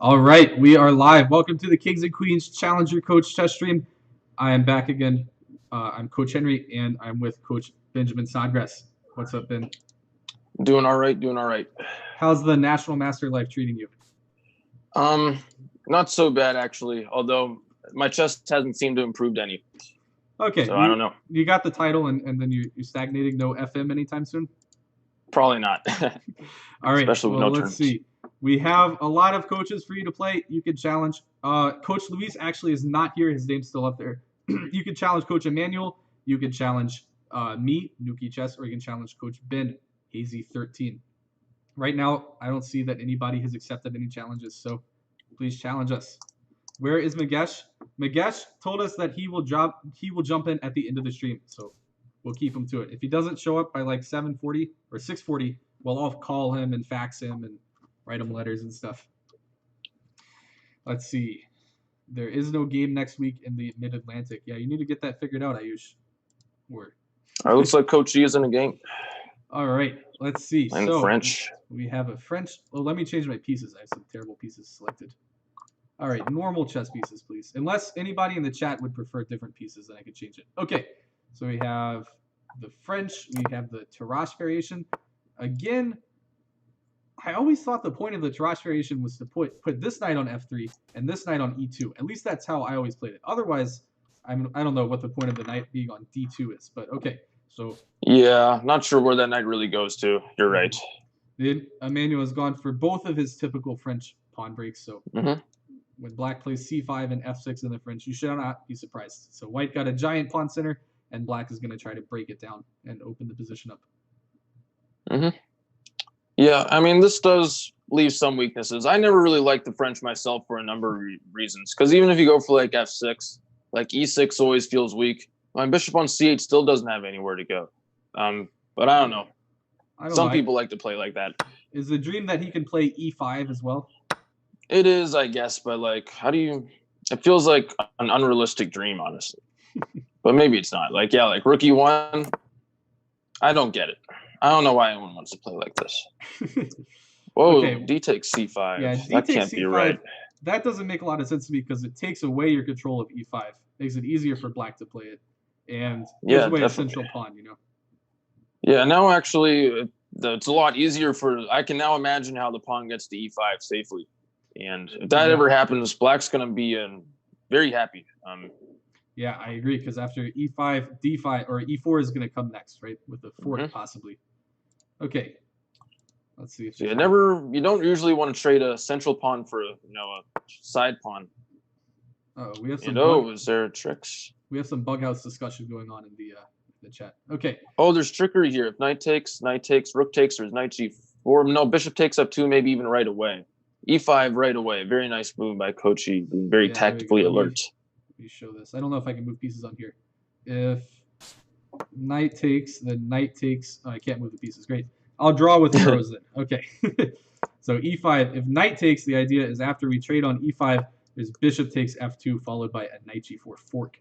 All right, we are live. Welcome to the Kings and Queens Challenger Coach Test Stream. I am back again. I'm Coach Henry, and I'm with Coach Benjamin Snodgrass. What's up, Ben? Doing all right. How's the National Master Life treating you? Not so bad actually. Although my chest hasn't seemed to improve any. Okay, So I don't know. You got the title, and then you're stagnating. No FM anytime soon. Probably not. All right. Especially with well, no let's turns. see. We have a lot of coaches for you to play. You can challenge. Coach Luis actually is not here. His name's still up there. You can challenge Coach Emmanuel. You can challenge me, Nuki Chess, or you can challenge Coach Ben, Hazy13. Right now, I don't see that anybody has accepted any challenges, so please challenge us. Where is Magesh? Magesh told us that he will jump in at the end of the stream, so we'll keep him to it. If he doesn't show up by like 7:40 or 6:40, we'll all call him and fax him and write him letters and stuff. Let's see. There is no game next week in the Mid-Atlantic. Yeah, you need to get that figured out, Ayush. Or It looks like Coach G is in a game. all right, let's see. And so French. we have a French. Oh, let me change my pieces. I have some terrible pieces selected. All right, normal chess pieces, please. Unless anybody in the chat would prefer different pieces, then I could change it. Okay, so we have the French. We have the Tarrasch variation. Again, I always thought the point of the Tarrasch variation was to put this knight on f3 and this knight on e2. At least that's how I always played it. Otherwise, I don't know what the point of the knight being on d2 is. But okay, so yeah, not sure where that knight really goes to. You're right. Emmanuel has gone for both of his typical French pawn breaks. So when black plays c5 and f6 in the French, you should not be surprised. So white got a giant pawn center, and black is going to try to break it down and open the position up. Yeah, I mean, this does leave some weaknesses. I never really liked the French myself for a number of reasons. Because even if you go for like f6, like e6 always feels weak. My bishop on c8 still doesn't have anywhere to go. But I don't know. Some people like to play like that. Is the dream that he can play e5 as well? It is, I guess, but like, how do you? It feels like an unrealistic dream, honestly. But maybe it's not. Like, yeah, like rook e1. I don't get it. I don't know why anyone wants to play like this. Whoa, okay. D takes c5. Yeah, that can't be right. That doesn't make a lot of sense to me because it takes away your control of e5. Makes it easier for black to play it, and gives away a central pawn. You know. Yeah, now actually, it's a lot easier for. I can now imagine how the pawn gets to e5 safely, and if that ever happens, black's going to be very happy. Yeah, I agree because after e5, d5, or e4 is going to come next, right? With the fork possibly. Okay. Let's see. If you don't usually want to trade a central pawn for a side pawn. Oh, we have some. Is there tricks? We have some bug house discussion going on in the chat. Okay. Oh, there's trickery here. If knight takes, rook takes, or is knight g4? No, bishop takes f2, maybe even right away. e5 right away. Very nice move by Kochi. Very tactically alert. Let me show this. I don't know if I can move pieces on here. If knight takes, then knight takes. Oh, I can't move the pieces. Great. I'll draw with arrows then. Okay. So e5. If knight takes, the idea is after we trade on e5, there's bishop takes f2 followed by a knight g4 fork.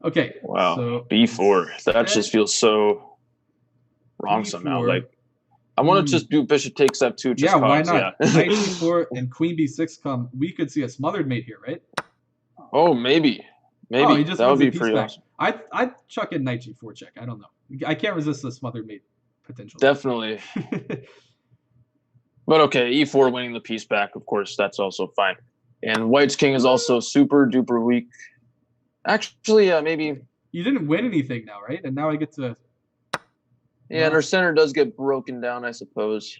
Okay. Wow. So b4. That just feels so wrong b4. Somehow. Like I want to just do bishop takes f2. Just why not? Yeah. Knight g4 and queen b6 come. We could see a smothered mate here, right? Oh, maybe. Oh, that would be pretty awesome. I'd chuck in knight g4 check. I don't know. I can't resist the smothered mate potential. Definitely. But okay, e4 winning the piece back, of course, that's also fine. And white's king is also super duper weak. Actually, maybe. You didn't win anything now, right? And now I get to. Yeah, and her center does get broken down, I suppose.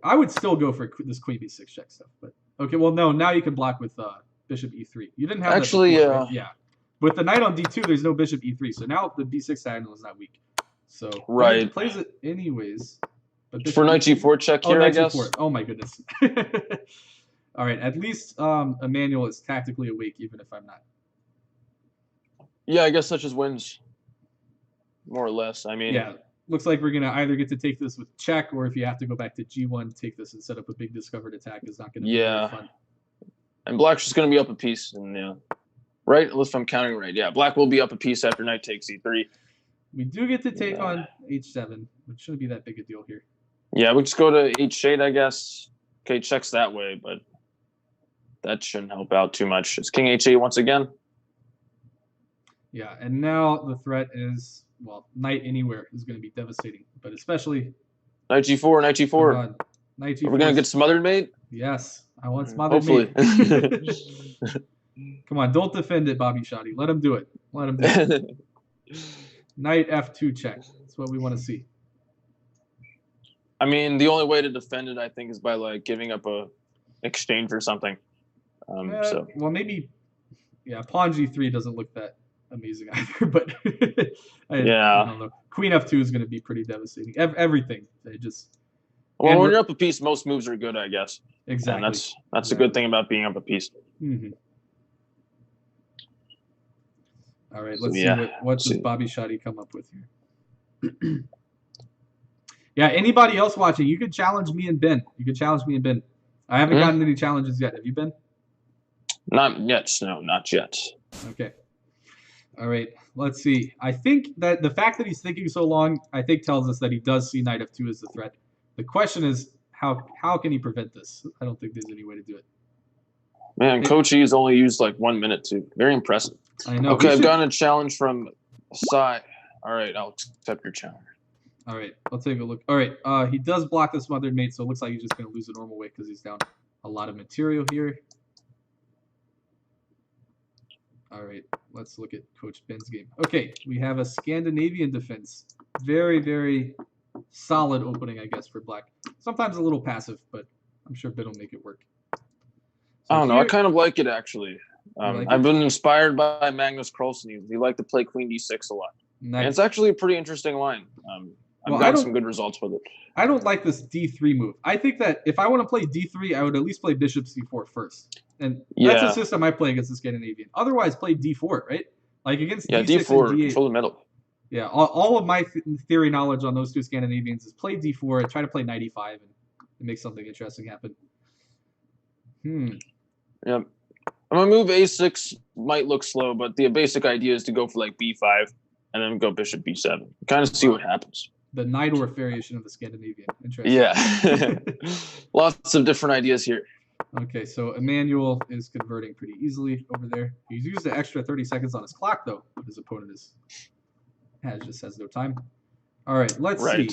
I would still go for this queen b6 check stuff, but okay. Well, no, now you can block with bishop e3. You didn't have actually, that before, right? Yeah. With the knight on d2, there's no bishop e3, so now the b6 diagonal is not weak. So right, he plays it anyways. But for knight g4 check here, I guess. G4. Oh my goodness. All right, at least Emmanuel is tactically awake, even if I'm not. Yeah, I guess that just wins, more or less. I mean, yeah, looks like we're gonna either get to take this with check, or if you have to go back to g1, take this and set up a big discovered attack is not gonna be very fun. And black's just gonna be up a piece, and right? If I'm counting right, yeah, black will be up a piece after knight takes e3. We do get to take on h7, which shouldn't be that big a deal here. Yeah, we just go to h8, I guess. Okay, checks that way, but that shouldn't help out too much. It's king h8 once again. Yeah, and now the threat is, well, knight anywhere is going to be devastating, but especially Knight g4, knight come g4. on, knight g4. Are we going to get smothered, mate? Yes, I want smothered Hopefully. mate. Come on, don't defend it, Bobby Shoddy. Let him do it. Let him do it. Knight f2 check. That's what we want to see. I mean, the only way to defend it, I think, is by like giving up a exchange or something. So well, maybe, yeah, pawn g3 doesn't look that amazing either, but I don't know. Queen f2 is going to be pretty devastating. Everything. They just. Well, when you're up a piece, most moves are good, I guess. Exactly. And that's a good thing about being up a piece. Mm-hmm. All right, let's see what does Bobby Shoddy come up with here. Yeah, anybody else watching, you could challenge me and Ben. I haven't gotten any challenges yet. Have you been? Not yet. No, not yet. Okay. All right, let's see. I think that the fact that he's thinking so long, I think tells us that he does see knight f2 as the threat. The question is, how can he prevent this? I don't think there's any way to do it. Man, Coach E has only used like 1 minute too. Very impressive. I know. Okay, I've gotten a challenge from Sai. All right, I'll accept your challenge. All right, I'll take a look. All right, he does block the smothered mate, so it looks like he's just going to lose a normal way because he's down a lot of material here. All right, let's look at Coach Ben's game. Okay, we have a Scandinavian defense. Very, very solid opening, I guess, for black. Sometimes a little passive, but I'm sure Ben will make it work. So I don't know. I kind of like it, actually. I've been inspired by Magnus Carlsen. He liked to play queen d6 a lot. Nice. And it's actually a pretty interesting line. I've gotten some good results with it. I don't like this d3 move. I think that if I want to play d3, I would at least play bishop c4 first. And that's a system I play against the Scandinavian. Otherwise, play d4, right? Like against d6 d4, and d8. Control the middle. Yeah, all of my theory knowledge on those two Scandinavians is play d4 and try to play knight e5 and make something interesting happen. Yep. I'm going to move a6 might look slow, but the basic idea is to go for like b5 and then go bishop b7. Kind of see what happens. The Najdorf variation of the Scandinavian. Interesting. Yeah. Lots of different ideas here. Okay, so Emmanuel is converting pretty easily over there. He's used the extra 30 seconds on his clock, though, but his opponent just has no time. All right, let's see.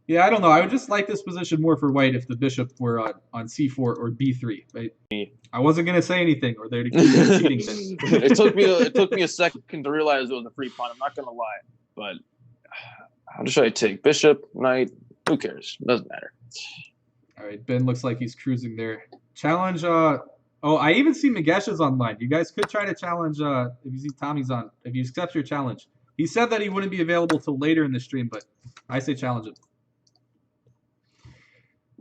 Yeah, I don't know. I would just like this position more for white if the bishop were on c4 or b3. Right? I wasn't gonna say anything, or they'd keep cheating. It took me a second to realize it was a free pawn. I'm not gonna lie, but how should I take bishop, knight? Who cares? Doesn't matter. All right, Ben looks like he's cruising there. Challenge. Oh, I even see Magesh is online. You guys could try to challenge. If you see Tommy's on, if you accept your challenge, he said that he wouldn't be available till later in the stream, but I say challenge him.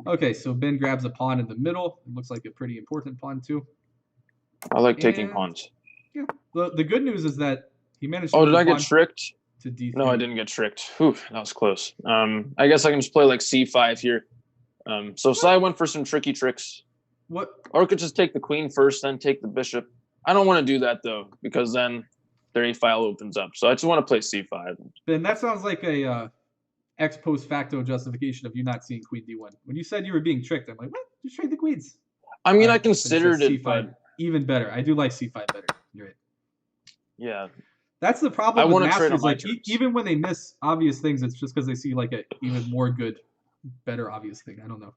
Okay, so Ben grabs a pawn in the middle. It looks like a pretty important pawn, too. I like taking pawns. Yeah. The good news is that he managed to... Oh, did I get tricked? To D3. No, I didn't get tricked. Whew, that was close. I guess I can just play like c5 here. So Sai went for some tricky tricks. What? Or I could just take the queen first, then take the bishop. I don't want to do that, though, because then their a-file opens up. So I just want to play c5. Ben, that sounds like a... ex post facto justification of you not seeing queen d1. When you said you were being tricked, I'm like, what? Just trade the queens. I mean, I considered it, c5 but even better. I do like c5 better. You're right. Yeah. That's the problem with masters. Like even when they miss obvious things, it's just because they see like a even more good, better obvious thing. I don't know.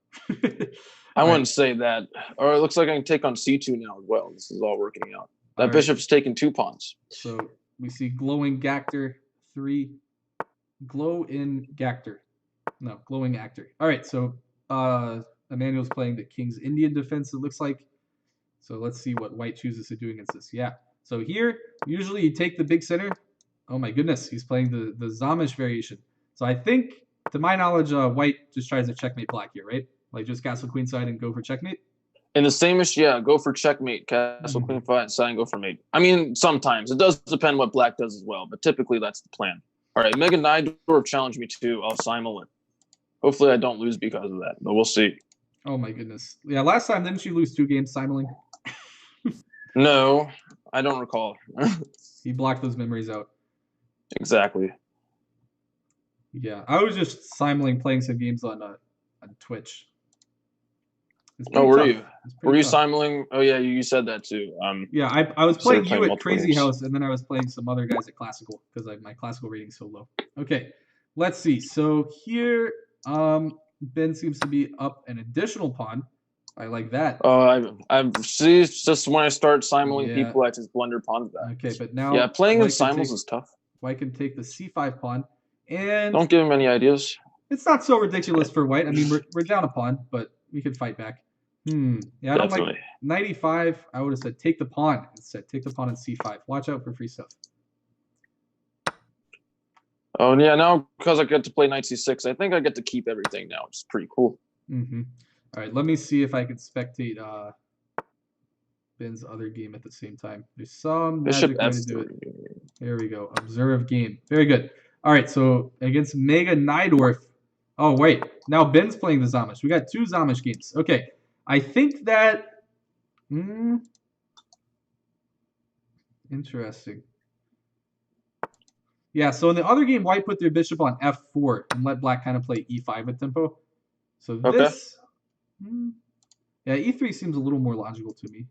I wouldn't say that. Or it looks like I can take on c2 now as well. This is all working out. That bishop's taking 2 pawns. So we see glowing Gactor 3. Glow in Gactor. No, glowing actor. All right, so Emmanuel's playing the King's Indian defense, it looks like. So let's see what white chooses to do against this. Yeah. So here, usually you take the big center. Oh my goodness, he's playing the Zamish variation. So I think, to my knowledge, white just tries to checkmate black here, right? Like just castle queenside and go for checkmate? In the same-ish, yeah, go for checkmate. Castle queen side and go for mate. I mean, sometimes. It does depend what black does as well, but typically that's the plan. All right, Megan Najdorf challenged me too. I'll simul it. Hopefully I don't lose because of that, but we'll see. Oh my goodness. Yeah, last time, didn't you lose 2 games simuling? No, I don't recall. He blocked those memories out. Exactly. Yeah, I was just simuling playing some games on Twitch. It's Oh, pretty were tough. you? Were you simuling? Oh yeah, you said that too. Yeah, I was playing you at multiple Crazy games. House, and then I was playing some other guys at Classical because my Classical rating's so low. Okay, let's see. So here, Ben seems to be up an additional pawn. I like that. Oh, I've see. It's just when I start simuling Yeah. people, I just blunder pawns back. Okay, but now Yeah, playing in White can simuls take- is tough. White can take the c5 pawn, and Don't give him any ideas. it's not so ridiculous for White. I mean, we're down a pawn, but we can fight back. Yeah, I don't like Definitely. knight e5. I would have said take the pawn instead. Take the pawn on c5. Watch out for free stuff. Oh yeah, now because I get to play knight c6, I think I get to keep everything now, which is pretty cool. All right, let me see if I can spectate Ben's other game at the same time. There's some Bishop magic way to do f3. it. There we go. Observe game. Very good. All right, so against Mega Nydorf. Oh, wait. Now Ben's playing the Zamish. We got 2 Zamish games. Okay. I think that... Interesting. Yeah, so in the other game, White put their bishop on f4 and let Black kind of play e5 at tempo. So this... Yeah, e3 seems a little more logical to me.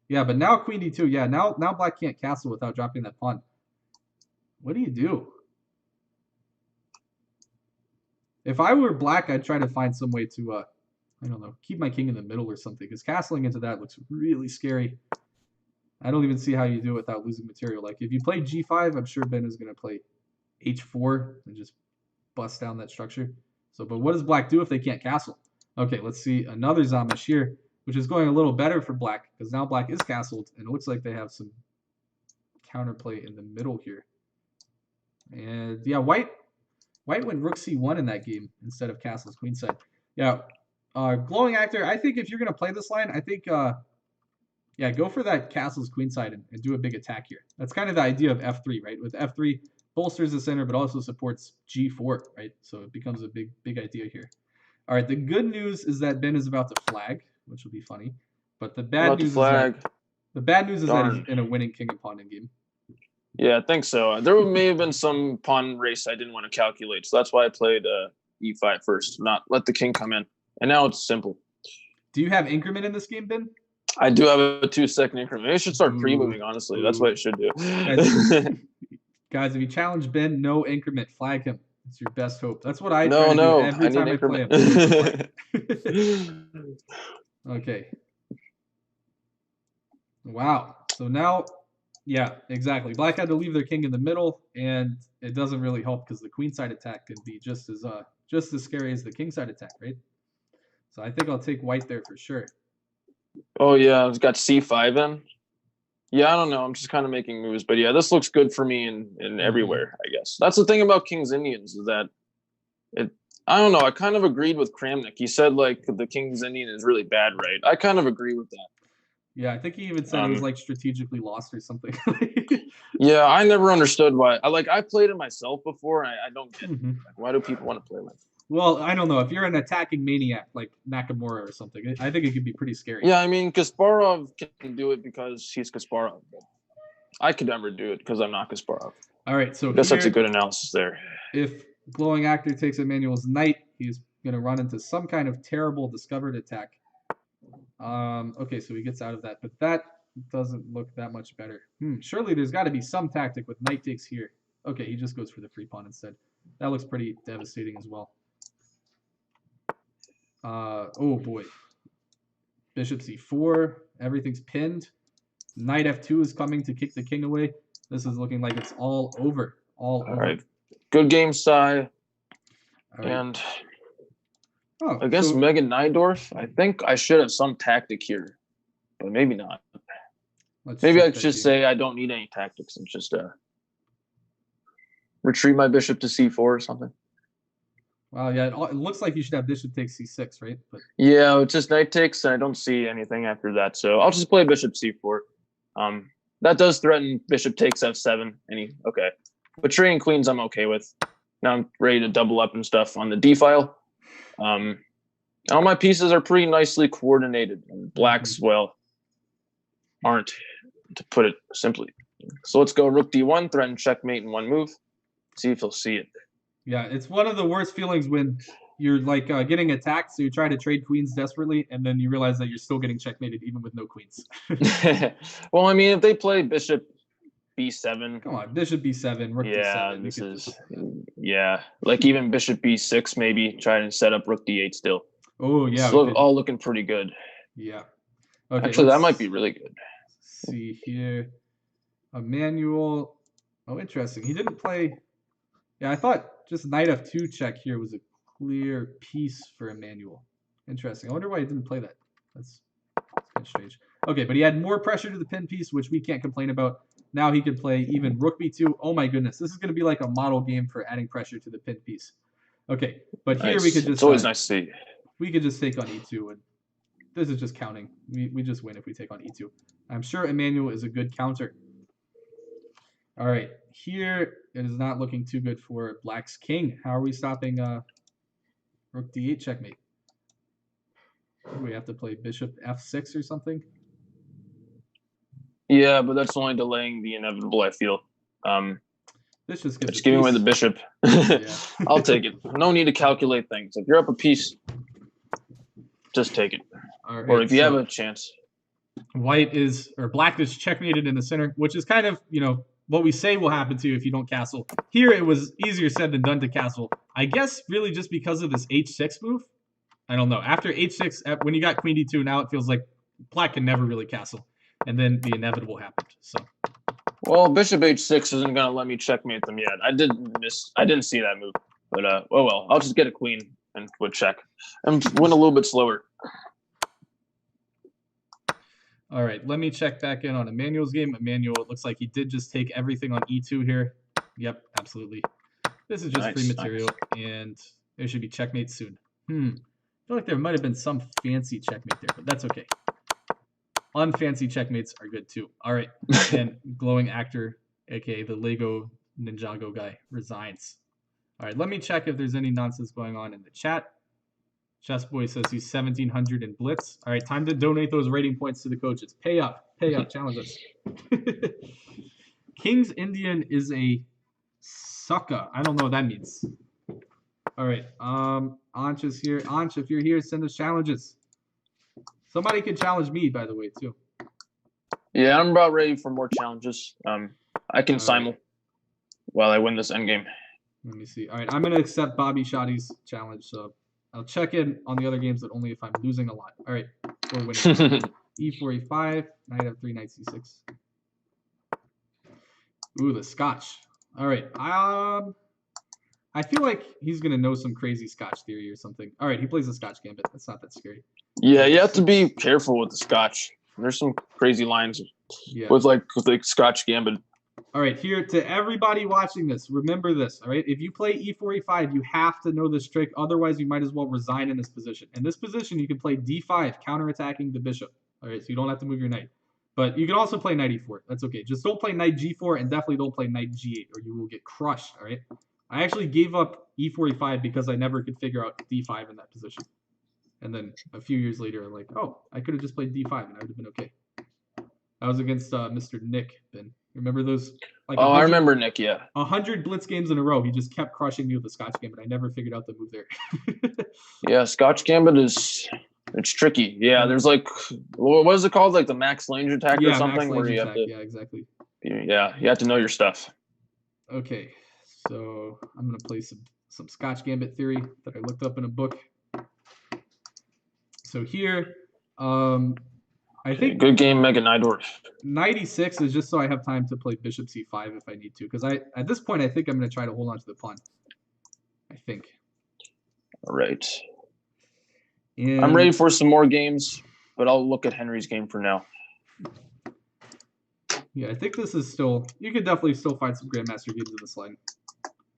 Yeah, but now queen d2. Yeah, now Black can't castle without dropping that pawn. What do you do? If I were Black, I'd try to find some way to, I don't know, keep my king in the middle or something. Because castling into that looks really scary. I don't even see how you do it without losing material. Like, if you play g5, I'm sure Ben is going to play h4 and just bust down that structure. So, but what does Black do if they can't castle? Okay, let's see another Zamish here, which is going a little better for Black, because now Black is castled, and it looks like they have some counterplay in the middle here. And yeah, White went rook c1 in that game instead of castles queenside. Yeah, Glowing Actor, I think if you're going to play this line, I think, yeah, go for that castles queenside and do a big attack here. That's kind of the idea of f3, right? With f3, bolsters the center, but also supports g4, right? So it becomes a big idea here. All right, the good news is that Ben is about to flag, which will be funny. But the bad news is that he's in a winning king and pawn in game. Yeah, I think so. There may have been some pawn race I didn't want to calculate, so that's why I played e5 first, not let the king come in. And now it's simple. Do you have increment in this game, Ben? I do have a 2-second increment. It should start pre-moving, honestly. That's what it should do. Guys, if you challenge Ben, no increment. Flag him. It's your best hope. That's what I try to do every time I play him. Okay. Wow. So now, yeah, exactly. Black had to leave their king in the middle, and it doesn't really help because the queenside attack can be just as scary as the kingside attack, right? So I think I'll take White there for sure. Oh yeah, it's got c5 then. Yeah, I don't know. I'm just kind of making moves, but yeah, this looks good for me in everywhere. I guess that's the thing about King's Indians is that it. I don't know. I kind of agreed with Kramnik. He said like the King's Indian is really bad, right? I kind of agree with that. Yeah, I think he even said it was like strategically lost or something. Yeah, I never understood why. I played it myself before. And I don't get it. Like, why do people want to play like that? Well, I don't know. If you're an attacking maniac like Nakamura or something, I think it could be pretty scary. Yeah, I mean, Kasparov can do it because he's Kasparov. But I could never do it because I'm not Kasparov. All right, so I guess that's a good analysis there. If Glowing Actor takes Emmanuel's knight, he's going to run into some kind of terrible discovered attack. Okay, so he gets out of that, but that doesn't look that much better. Surely there's got to be some tactic with knight takes here. Okay, he just goes for the free pawn instead. That looks pretty devastating as well. Oh boy. Bishop c4. Everything's pinned. Knight f2 is coming to kick the king away. This is looking like it's all over. All over. Right. Good game, Sai. Right. And against Megan Nydorf, I think I should have some tactic here, but maybe not. Maybe I should say I don't need any tactics and just retreat my bishop to c4 or something. Wow, yeah, it looks like you should have bishop takes c6, right? But yeah, it's just knight takes, and I don't see anything after that, so I'll just play bishop c4. That does threaten bishop takes f7. Okay, but trading queens I'm okay with. Now I'm ready to double up and stuff on the d file. All my pieces are pretty nicely coordinated, and Black's aren't, to put it simply. So let's go rook d1, threaten checkmate in one move. See if he'll see it. Yeah, it's one of the worst feelings when you're like getting attacked, so you try to trade queens desperately, and then you realize that you're still getting checkmated even with no queens. Well, I mean, if they play bishop b7, Come on, bishop b7, rook yeah, d7. this is yeah, like even bishop b6, maybe try to set up rook d8 still. Oh yeah, It's all looking pretty good. Yeah. Okay. Actually, that might be really good. See here, Emmanuel. Oh, interesting. He didn't play. Yeah, I thought just knight f2 check here was a clear piece for Emmanuel. Interesting. I wonder why he didn't play that. That's kind of strange. Okay, but he had more pressure to the pin piece, which we can't complain about. Now he can play even rook b2. Oh my goodness, this is going to be like a model game for adding pressure to the pin piece. Okay, but here we could just. It's always nice to see. We could just take on e2, and this is just counting. We just win if we take on e2. I'm sure Emmanuel is a good counter. All right, here it is not looking too good for Black's king. How are we stopping rook d8 checkmate? We have to play bishop f6 or something. Yeah, but that's only delaying the inevitable, I feel. This just gets giving away the bishop. Yeah. I'll take it. No need to calculate things. If you're up a piece, just take it. All right, or if you have a chance. Black is checkmated in the center, which is kind of, what we say will happen to you if you don't castle. Here, it was easier said than done to castle. I guess really just because of this h6 move. I don't know. After h6, when you got queen d2, now it feels like Black can never really castle. And then the inevitable happened. So. Well, bishop h6 isn't going to let me checkmate them yet. I didn't see that move. But, oh well. I'll just get a queen and would check. And win a little bit slower. All right, let me check back in on Emmanuel's game. Emmanuel, it looks like he did just take everything on e2 here. Yep, absolutely. This is just free material, and there should be checkmate soon. I feel like there might have been some fancy checkmate there, but that's okay. Unfancy checkmates are good too. All right, and glowing actor, aka the Lego Ninjago guy, resigns. All right, let me check if there's any nonsense going on in the chat. Chessboy says he's 1,700 in Blitz. All right, time to donate those rating points to the coaches. Pay up, challenge us. King's Indian is a sucker. I don't know what that means. All right, Anch is here. Anch, if you're here, send us challenges. Somebody can challenge me, by the way, too. Yeah, I'm about ready for more challenges. I can simul while I win this endgame. Let me see. All right, I'm going to accept Bobby Shoddy's challenge, so I'll check in on the other games, but only if I'm losing a lot. All right, we're winning. E4, E5, knight f3, knight c6. Ooh, the Scotch. All right, I feel like he's going to know some crazy Scotch theory or something. All right, he plays the Scotch Gambit. That's not that scary. Yeah, you have to be careful with the Scotch. There's some crazy lines with the Scotch Gambit. All right, here to everybody watching this, remember this, all right? If you play e4, e5, you have to know this trick. Otherwise, you might as well resign in this position. In this position, you can play d5, counterattacking the bishop. All right, so you don't have to move your knight. But you can also play knight e4. That's okay. Just don't play knight g4 and definitely don't play knight g8 or you will get crushed, all right? I actually gave up e4, e5 because I never could figure out d5 in that position. And then a few years later, I'm like, oh, I could have just played d5 and I would have been okay. I was against Mr. Nick, Ben. Remember those? Like I remember Nick, yeah. 100 Blitz games in a row. He just kept crushing me with the Scotch Gambit. I never figured out the move there. Yeah, Scotch Gambit it's tricky. Yeah, there's like, what is it called? Like the max range attack or something? Max range attack. Yeah, exactly. Yeah, you have to know your stuff. Okay, so I'm going to play some Scotch Gambit theory that I looked up in a book. So here, I think good game, Mega Nidorf. Knight e6 is just so I have time to play bishop c5 if I need to, because at this point I think I'm going to try to hold on to the pawn. I think. All right. And I'm ready for some more games, but I'll look at Henry's game for now. Yeah, I think this is still. You could definitely still find some Grandmaster games in this line.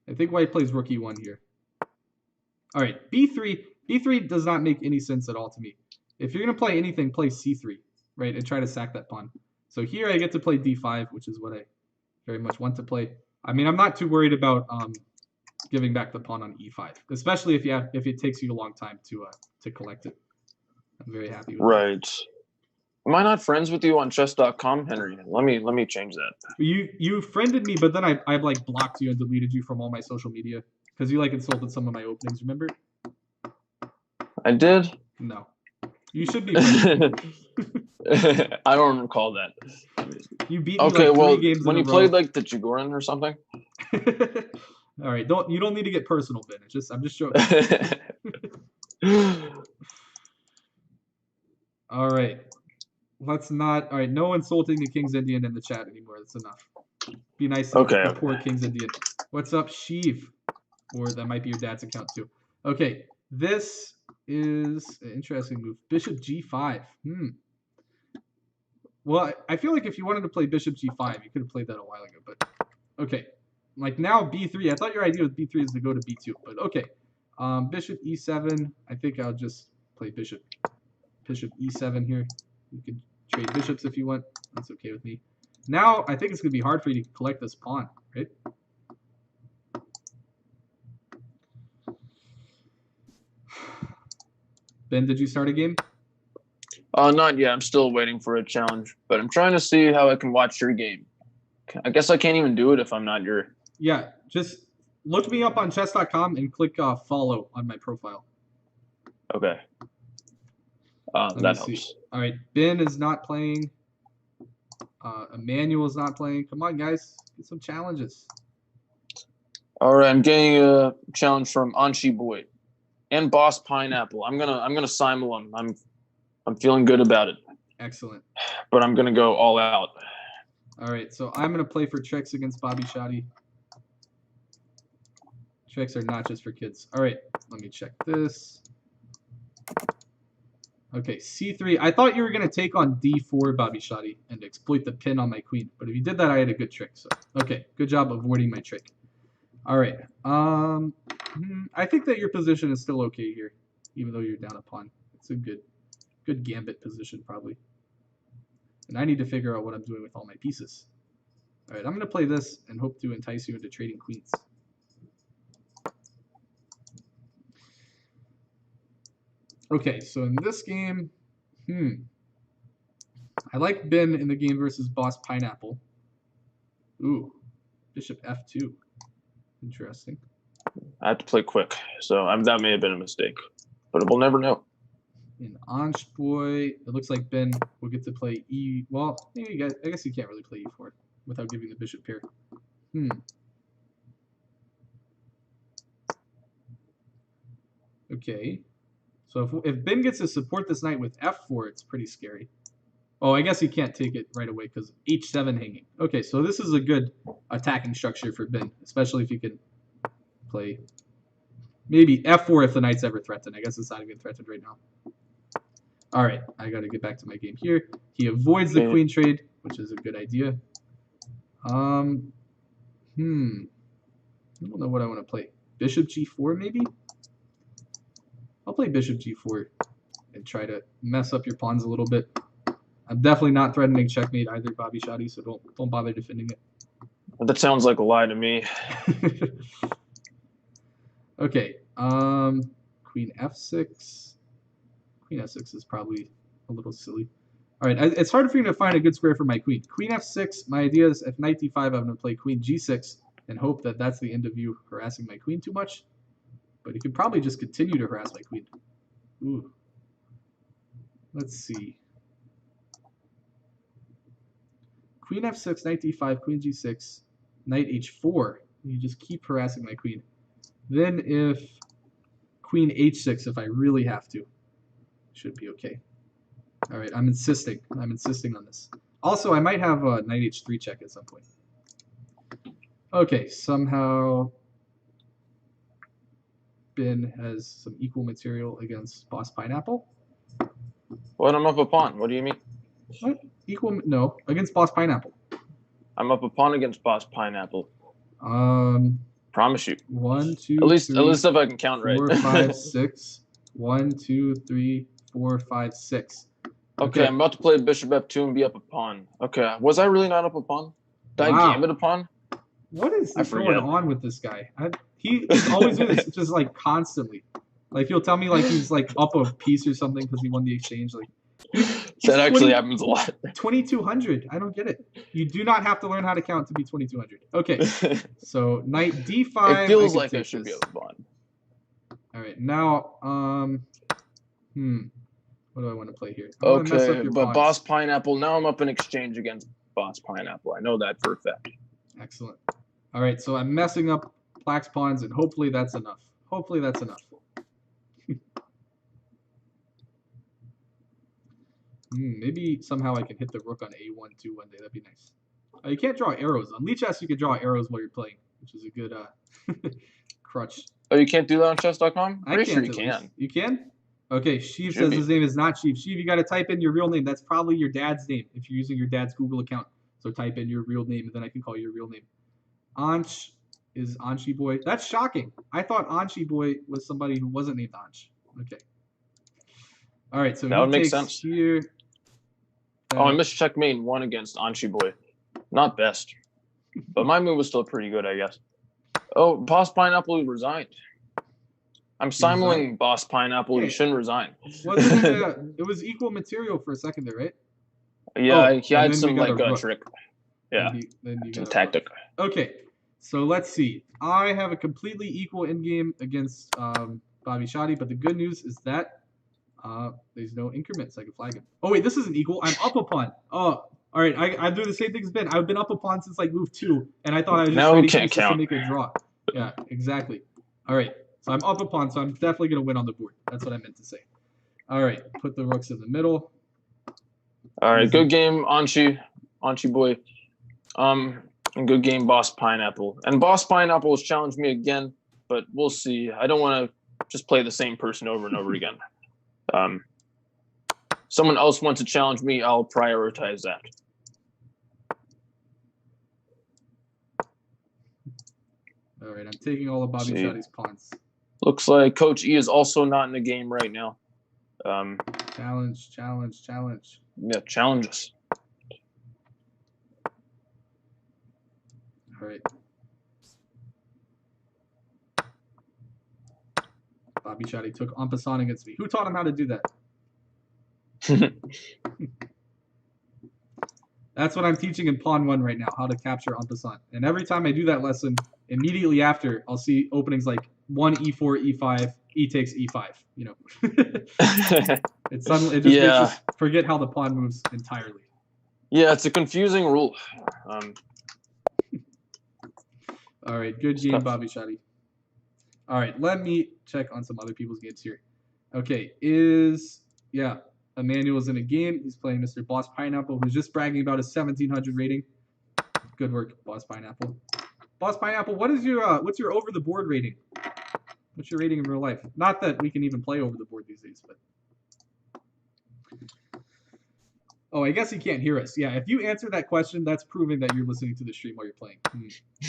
I think White plays rook e1 here. All right, b3. b3 does not make any sense at all to me. If you're going to play anything, play c3, right, and try to sack that pawn. So here I get to play d5, which is what I very much want to play. I mean, I'm not too worried about giving back the pawn on e5, especially if it takes you a long time to collect it. I'm very happy with that. Am I not friends with you on chess.com, Henry? Let me change that. You friended me, but then I like blocked you and deleted you from all my social media because you like insulted some of my openings, remember? I did. No. You should be. I don't recall that. You beat me Okay, like 3 well, games when in you a row. played like the Jagoran or something. All right, you don't need to get personal, Ben. I'm just joking. All right. Let's not. All right, no insulting the King's Indian in the chat anymore. That's enough. Be nice to the poor King's Indian. What's up, Sheev? Or that might be your dad's account too. Okay, this is an interesting move. Bishop G5. Well, I feel like if you wanted to play Bishop G5, you could have played that a while ago. But okay, like now B3. I thought your idea with B3 is to go to B2, but okay. Bishop E7. I think I'll just play Bishop E7 here. You can trade bishops if you want. That's okay with me. Now I think it's gonna be hard for you to collect this pawn, right? Ben, did you start a game? Not yet. I'm still waiting for a challenge, but I'm trying to see how I can watch your game. I guess I can't even do it if I'm not your. Yeah, just look me up on chess.com and click follow on my profile. Okay. That helps. See. All right, Ben is not playing. Emmanuel is not playing. Come on, guys, get some challenges. All right, I'm getting a challenge from Anshi Boy and Boss Pineapple. I'm gonna simul him. I'm feeling good about it. Excellent. But I'm gonna go all out. All right, so I'm gonna play for tricks against Bobby Shoddy. Tricks are not just for kids. All right, let me check this. Okay, C3. I thought you were going to take on D4, Bobby Shoddy, and exploit the pin on my queen. But if you did that, I had a good trick. So, okay, good job avoiding my trick. All right. I think that your position is still okay here, even though you're down a pawn. It's a good gambit position, probably. And I need to figure out what I'm doing with all my pieces. All right, I'm going to play this and hope to entice you into trading queens. Okay, so in this game, I like Ben in the game versus Boss Pineapple. Ooh, Bishop F2. Interesting. I have to play quick, so that may have been a mistake, but we'll never know. In Anshboy, it looks like Ben will get to play E. Well, maybe I guess you can't really play E4 without giving the bishop pair. Okay. So if Ben gets to support this knight with F4, it's pretty scary. Oh, I guess you can't take it right away because H7 hanging. Okay, so this is a good attacking structure for Ben, especially if you can play maybe F4 if the knight's ever threatened. I guess it's not even threatened right now. All right, I got to get back to my game here. He avoids the queen trade, which is a good idea. I don't know what I want to play. Bishop G4 maybe? I'll play Bishop G4 and try to mess up your pawns a little bit. I'm definitely not threatening checkmate either, Bobby Shoddy, so don't bother defending it. That sounds like a lie to me. Okay, Queen F6. Queen F6 is probably a little silly. All right, it's hard for me to find a good square for my queen. Queen F6, my idea is if knight D5, I'm going to play Queen G6 and hope that that's the end of you harassing my queen too much. But you could probably just continue to harass my queen. Ooh. Let's see. Queen F6, Knight D5, Queen G6, Knight H4. You just keep harassing my queen. Then if Queen H6, if I really have to, should be okay. All right, I'm insisting. I'm insisting on this. Also, I might have a Knight H3 check at some point. Okay, somehow Ben has some equal material against Boss Pineapple. What? I'm up a pawn. What do you mean? What? Equal? No, against Boss Pineapple. I'm up a pawn against Boss Pineapple. Promise you. 1, 2, at least if I can count 4, right. 5, 6. 1, 2, 3, 4, 5, 6. Okay, I'm about to play Bishop F2 and be up a pawn. Okay, was I really not up a pawn? Did I gambit a pawn? What is going on with this guy? He's always doing this, just like constantly. Like he'll tell me like he's like up a piece or something because he won the exchange. Like that actually happens a lot. 2200. I don't get it. You do not have to learn how to count to be 2200. Okay, so knight D5. It feels like I should be up a pawn. All right, now What do I want to play here? I want to mess up Okay, your but pawns. Boss Pineapple, now I'm up in exchange against Boss Pineapple. I know that for a fact. Excellent. All right, so I'm messing up Black's pawns, and hopefully that's enough. Hopefully that's enough. Maybe somehow I can hit the rook on a1 too one day. That'd be nice. You can't draw arrows. On Lichess, you can draw arrows while you're playing, which is a good crutch. Oh, you can't do that on chess.com? I Pretty sure can't you at least. can. You can? Okay, Sheev Should says be. his name is not Sheev. Sheev, you got to type in your real name. That's probably your dad's name if you're using your dad's Google account. So type in your real name, and then I can call you your real name. Ansh is Anshi Boy. That's shocking. I thought Anshi Boy was somebody who wasn't named Ansh. Okay. All right, so That he would make takes sense. here. Oh, I missed checkmate and won against Anshi Boy. Not best. But my move was still pretty good, I guess. Oh, Boss Pineapple resigned. I'm simuling Boss Pineapple. Okay. You shouldn't resign. It was equal material for a second there, right? Yeah, he had then some we got like a rook. trick. Yeah, then you some got a tactic. rook. Okay, so let's see. I have a completely equal in game against Bobby Shoddy, but the good news is that there's no increment, so I can flag him. Oh wait, this isn't equal. I'm up a pawn. Oh, all right. I do the same thing as Ben. I've been up a pawn since like move 2, and I thought I was just Now ready we can't to count. make a draw. Yeah, exactly. All right, so I'm up a pawn, so I'm definitely gonna win on the board. That's what I meant to say. All right, put the rooks in the middle. All right, good game, Anshi Boy. And good game, Boss Pineapple. And Boss Pineapple has challenged me again, but we'll see. I don't want to just play the same person over and over again. Someone else wants to challenge me, I'll prioritize that. All right, I'm taking all of Bobby Shoddy's pawns. Looks like Coach E is also not in the game right now. Challenge. Yeah, challenge us. All right. Bobby Shoddy took en passant against me. Who taught him how to do that? That's what I'm teaching in Pawn 1 right now, how to capture en passant. And every time I do that lesson, immediately after, I'll see openings like 1, e4, e5, e takes e5. You know, it just makes you forget how the pawn moves entirely. Yeah, it's a confusing rule. All right, good game, Bobby Shoddy. All right, let me check on some other people's games here. Okay, Emmanuel's in a game. He's playing Mr. Boss Pineapple, who's just bragging about his 1700 rating. Good work, Boss Pineapple. Boss Pineapple, what's your over the board rating? What's your rating in real life? Not that we can even play over the board these days, but. Oh, I guess he can't hear us. Yeah, if you answer that question, that's proving that you're listening to the stream while you're playing.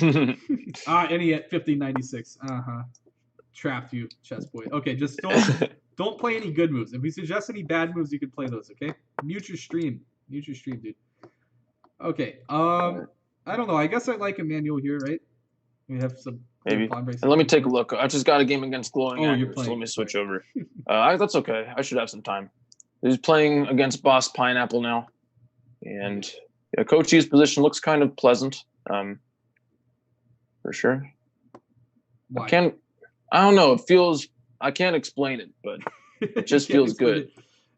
And he at 1596. Trapped you, chess boy. Okay, just don't play any good moves. If we suggest any bad moves, you can play those, okay? Mute your stream, dude. Okay, I don't know. I guess I like Emmanuel here, right? We have some maybe. And let me take a look. I just got a game against Glowing Anger, so let me switch over. That's okay. I should have some time. He's playing against Boss Pineapple now. And Coach E's position looks kind of pleasant. For sure. Why? I don't know. It feels, I can't explain it, but it just feels good.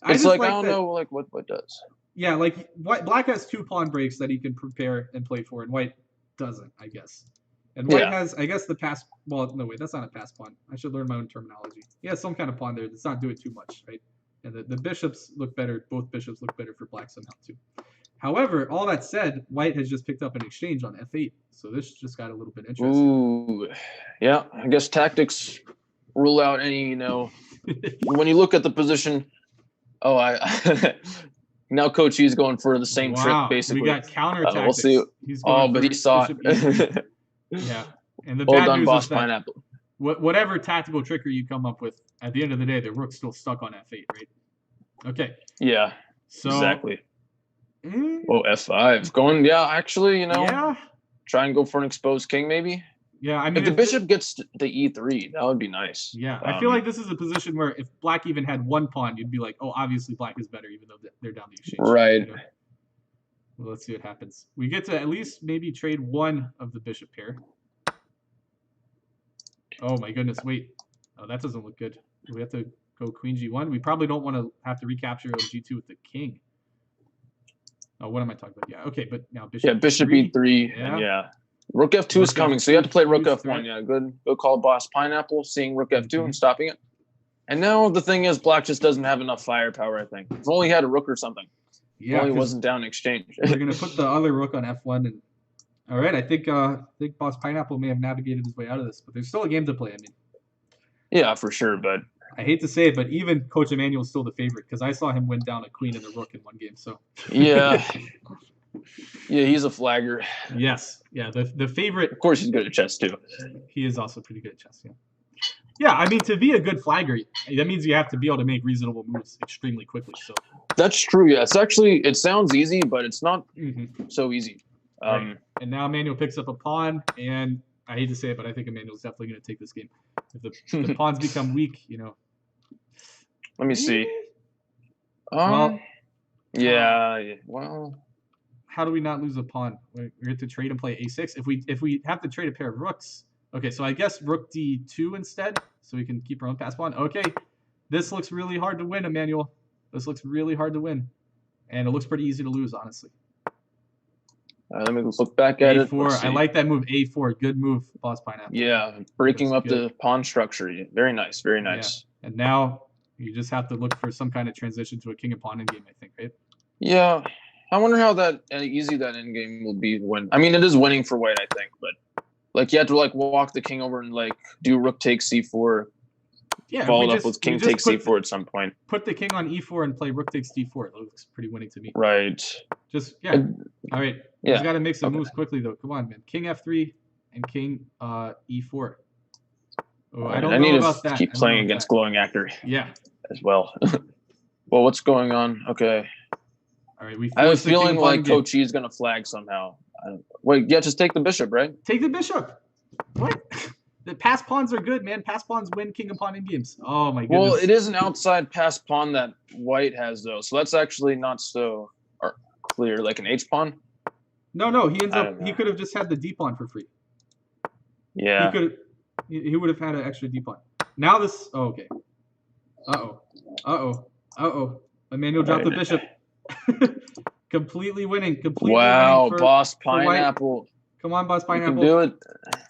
It's like I don't know, like what does. Yeah, like Black has 2 pawn breaks that he can prepare and play for, and White doesn't, I guess. And White has, I guess, the pass. Well, no, wait, that's not a pass pawn. I should learn my own terminology. He has some kind of pawn there that's not doing too much, right? And the bishops look better. Both bishops look better for Black somehow too. However, all that said, White has just picked up an exchange on f8, so this just got a little bit interesting. Ooh, yeah. I guess tactics rule out any. When you look at the position. Oh, now Coach E's going for the same trick basically. We got counter tactics. We'll see. But he saw it. Yeah, and the well bad done, news Boss is that Pineapple. Whatever tactical trickery you come up with, at the end of the day, the rook's still stuck on f8, right? Okay. Yeah. So, exactly. Oh, f5 going. Yeah, actually, Yeah. Try and go for an exposed king, maybe. Yeah, I mean, if the bishop gets to e3, that would be nice. Yeah, I feel like this is a position where if Black even had 1 pawn, you'd be like, oh, obviously Black is better, even though they're down the exchange. Right. Well, let's see what happens. We get to at least maybe trade 1 of the bishop pair. Oh my goodness! Wait. Oh, that doesn't look good. We have to go queen g1. We probably don't want to have to recapture on g2 with the king. Oh, what am I talking about? Yeah, okay, but now bishop. Yeah, bishop e3. Yeah. And yeah. Rook f2 is coming, so you have to play rook f1. Yeah, good call, boss pineapple. Seeing rook f2 and stopping it. And now the thing is, black just doesn't have enough firepower. I think if only he had a rook or something. Yeah, only wasn't down in exchange. We're gonna put the other rook on f1, and all right. I think boss pineapple may have navigated his way out of this, but there's still a game to play. I mean, yeah, for sure, but. I hate to say it, but even Coach Emmanuel is still the favorite because I saw him win down a queen and a rook in one game. So yeah, he's a flagger. Yes, yeah, the favorite. Of course, he's good at chess too. He is also pretty good at chess. Yeah. I mean, to be a good flagger, that means you have to be able to make reasonable moves extremely quickly. So that's true. Yeah, it sounds easy, but it's not so easy. Right. And now Emmanuel picks up a pawn, and I hate to say it, but I think Emmanuel's definitely going to take this game. If the pawns become weak, Let me see. Well, well. How do we not lose a pawn? We have to trade and play a6. If we have to trade a pair of rooks, okay. So I guess rook d2 instead, so we can keep our own pass pawn. Okay, this looks really hard to win, Emmanuel. This looks really hard to win, and it looks pretty easy to lose, honestly. Let me look back at A4. I like that move. A4. Good move, boss pineapple. Yeah, breaking up the pawn structure. Very nice. Very nice. Yeah. And now you just have to look for some kind of transition to a king and pawn endgame, I think, right? Yeah. I wonder how easy that endgame will be when. I mean, it is winning for white, I think, but you have to walk the king over and do rook takes c4. Yeah, followed up with king takes c4 at some point. Put the king on e4 and play rook takes d4. It looks pretty winning to me. Right. All right. Yeah. He's got to make some moves quickly though. Come on, man. King f3 and king e4. Oh, I don't know about that. I need to keep playing against glowing actor. Yeah. As well. Well, what's going on? Okay. All right. I have a feeling like Coach E is gonna flag somehow. Wait, yeah, just take the bishop, right? Take the bishop. What? The pass pawns are good, man. Pass pawns win king and pawn in games. Oh my goodness. Well, it is an outside pass pawn that white has though, so that's actually not so clear. Like an h pawn. No. He could have just had the d pawn for free. Yeah. He would have had an extra d pawn. Now this. Oh, okay. Uh oh. Emmanuel dropped the bishop. Completely winning. Wow, boss pineapple. Come on, boss pineapple. You can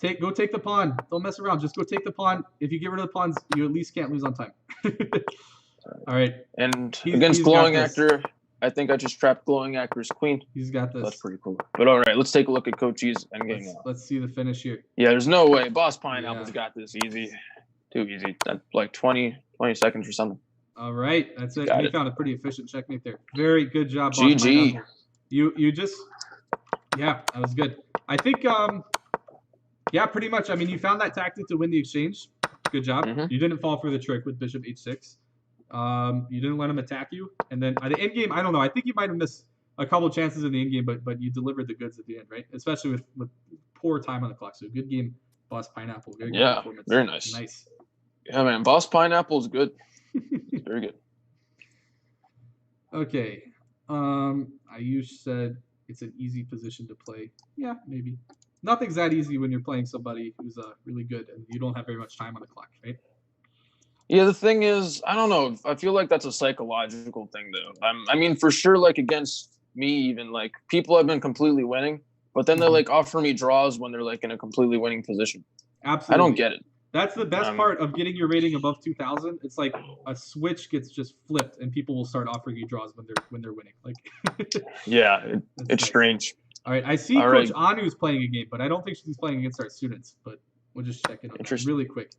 do it. Go take the pawn. Don't mess around. Just go take the pawn. If you get rid of the pawns, you at least can't lose on time. All right. And against glowing actor, I think I just trapped glowing actor's queen. He's got this. That's pretty cool. But all right, let's take a look at Coach E's endgame now. Let's see the finish here. Yeah, there's no way. Boss pineapple's got this easy. Too easy. That's like 20 seconds or something. All right, that's it. We found a pretty efficient checkmate there. Very good job, boss GG. Pineapple. You just, that was good. I think, pretty much. I mean, you found that tactic to win the exchange. Good job. You didn't fall for the trick with bishop h6. You didn't let him attack you. And then at the end game, I don't know. I think you might have missed a couple chances in the end game, but you delivered the goods at the end, right? Especially with poor time on the clock. So good game, boss Pineapple. Very good performance. Very nice. Nice. Yeah, man. Boss Pineapple is good. Very good. Okay. Ayush said it's an easy position to play. Yeah, maybe. Nothing's that easy when you're playing somebody who's really good and you don't have very much time on the clock, right? Yeah, the thing is, I don't know. I feel like that's a psychological thing, though. I mean, for sure, against me, even people have been completely winning, but then they offer me draws when they're in a completely winning position. Absolutely. I don't get it. That's the best part of getting your rating above 2,000. It's like a switch gets just flipped, and people will start offering you draws when they're winning. Yeah, it's nice. Strange. All right, I see Coach Anu's playing a game, but I don't think she's playing against our students. But we'll just check in on that really quick.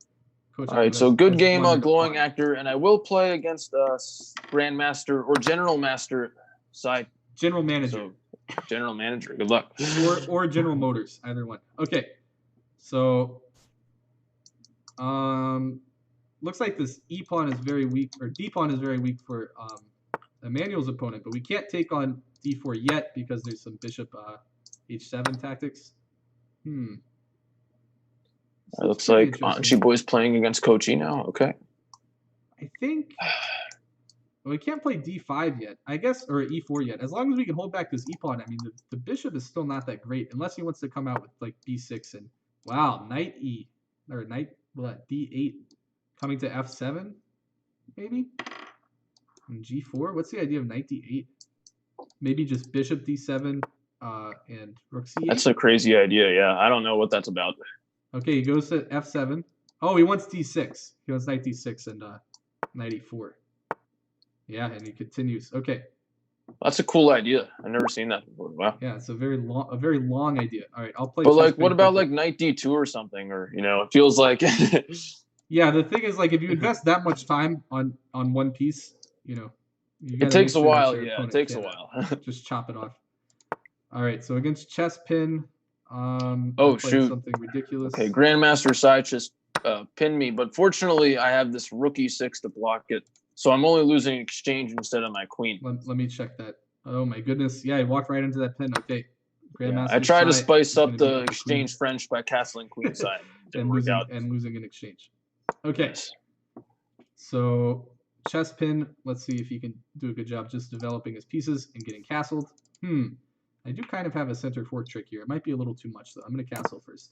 Coach All right, so good game on glowing actor, and I will play against Grandmaster or General Master side. General Manager. So, General Manager. Good luck. Or General Motors, either one. Okay, so. Looks like this E pawn is very weak, or D pawn is very weak for Emmanuel's opponent, but we can't take on D4 yet because there's some bishop H7 tactics. It looks like Anchi Boy's playing against Coach E now. Okay. I think we can't play D5 yet, I guess, or E4 yet. As long as we can hold back this E pawn, I mean, the bishop is still not that great unless he wants to come out with B6 and wow, knight E or knight. D8 coming to F7. maybe? And g4? What's the idea of knight d8? Maybe just bishop d7 and rook c8? That's a crazy idea, yeah. I don't know what that's about. Okay, he goes to f7. Oh, he wants d6. He wants knight d6 and knight e4. Yeah, and he continues. Okay. That's a cool idea. I've never seen that before. Wow. Yeah, it's a very long idea. All right, I'll play. But like, what about like knight d2 or something? Or it feels like. Yeah, the thing is, like, if you invest that much time on one piece, it takes a while. Yeah, it takes a while. Just chop it off. All right, so against chess pin. Oh shoot! Something ridiculous. Okay, Grandmaster Sai just pinned me, but fortunately I have this rook e6 to block it, so I'm only losing exchange instead of my queen. Let me check that. Oh my goodness! Yeah, he walked right into that pin. Okay, Grandmaster. Yeah, I tried to spice up the exchange French by castling queenside. Didn't work out. And losing an exchange. Okay, so chess pin. Let's see if he can do a good job just developing his pieces and getting castled. I do kind of have a center fork trick here. It might be a little too much, though. I'm going to castle first.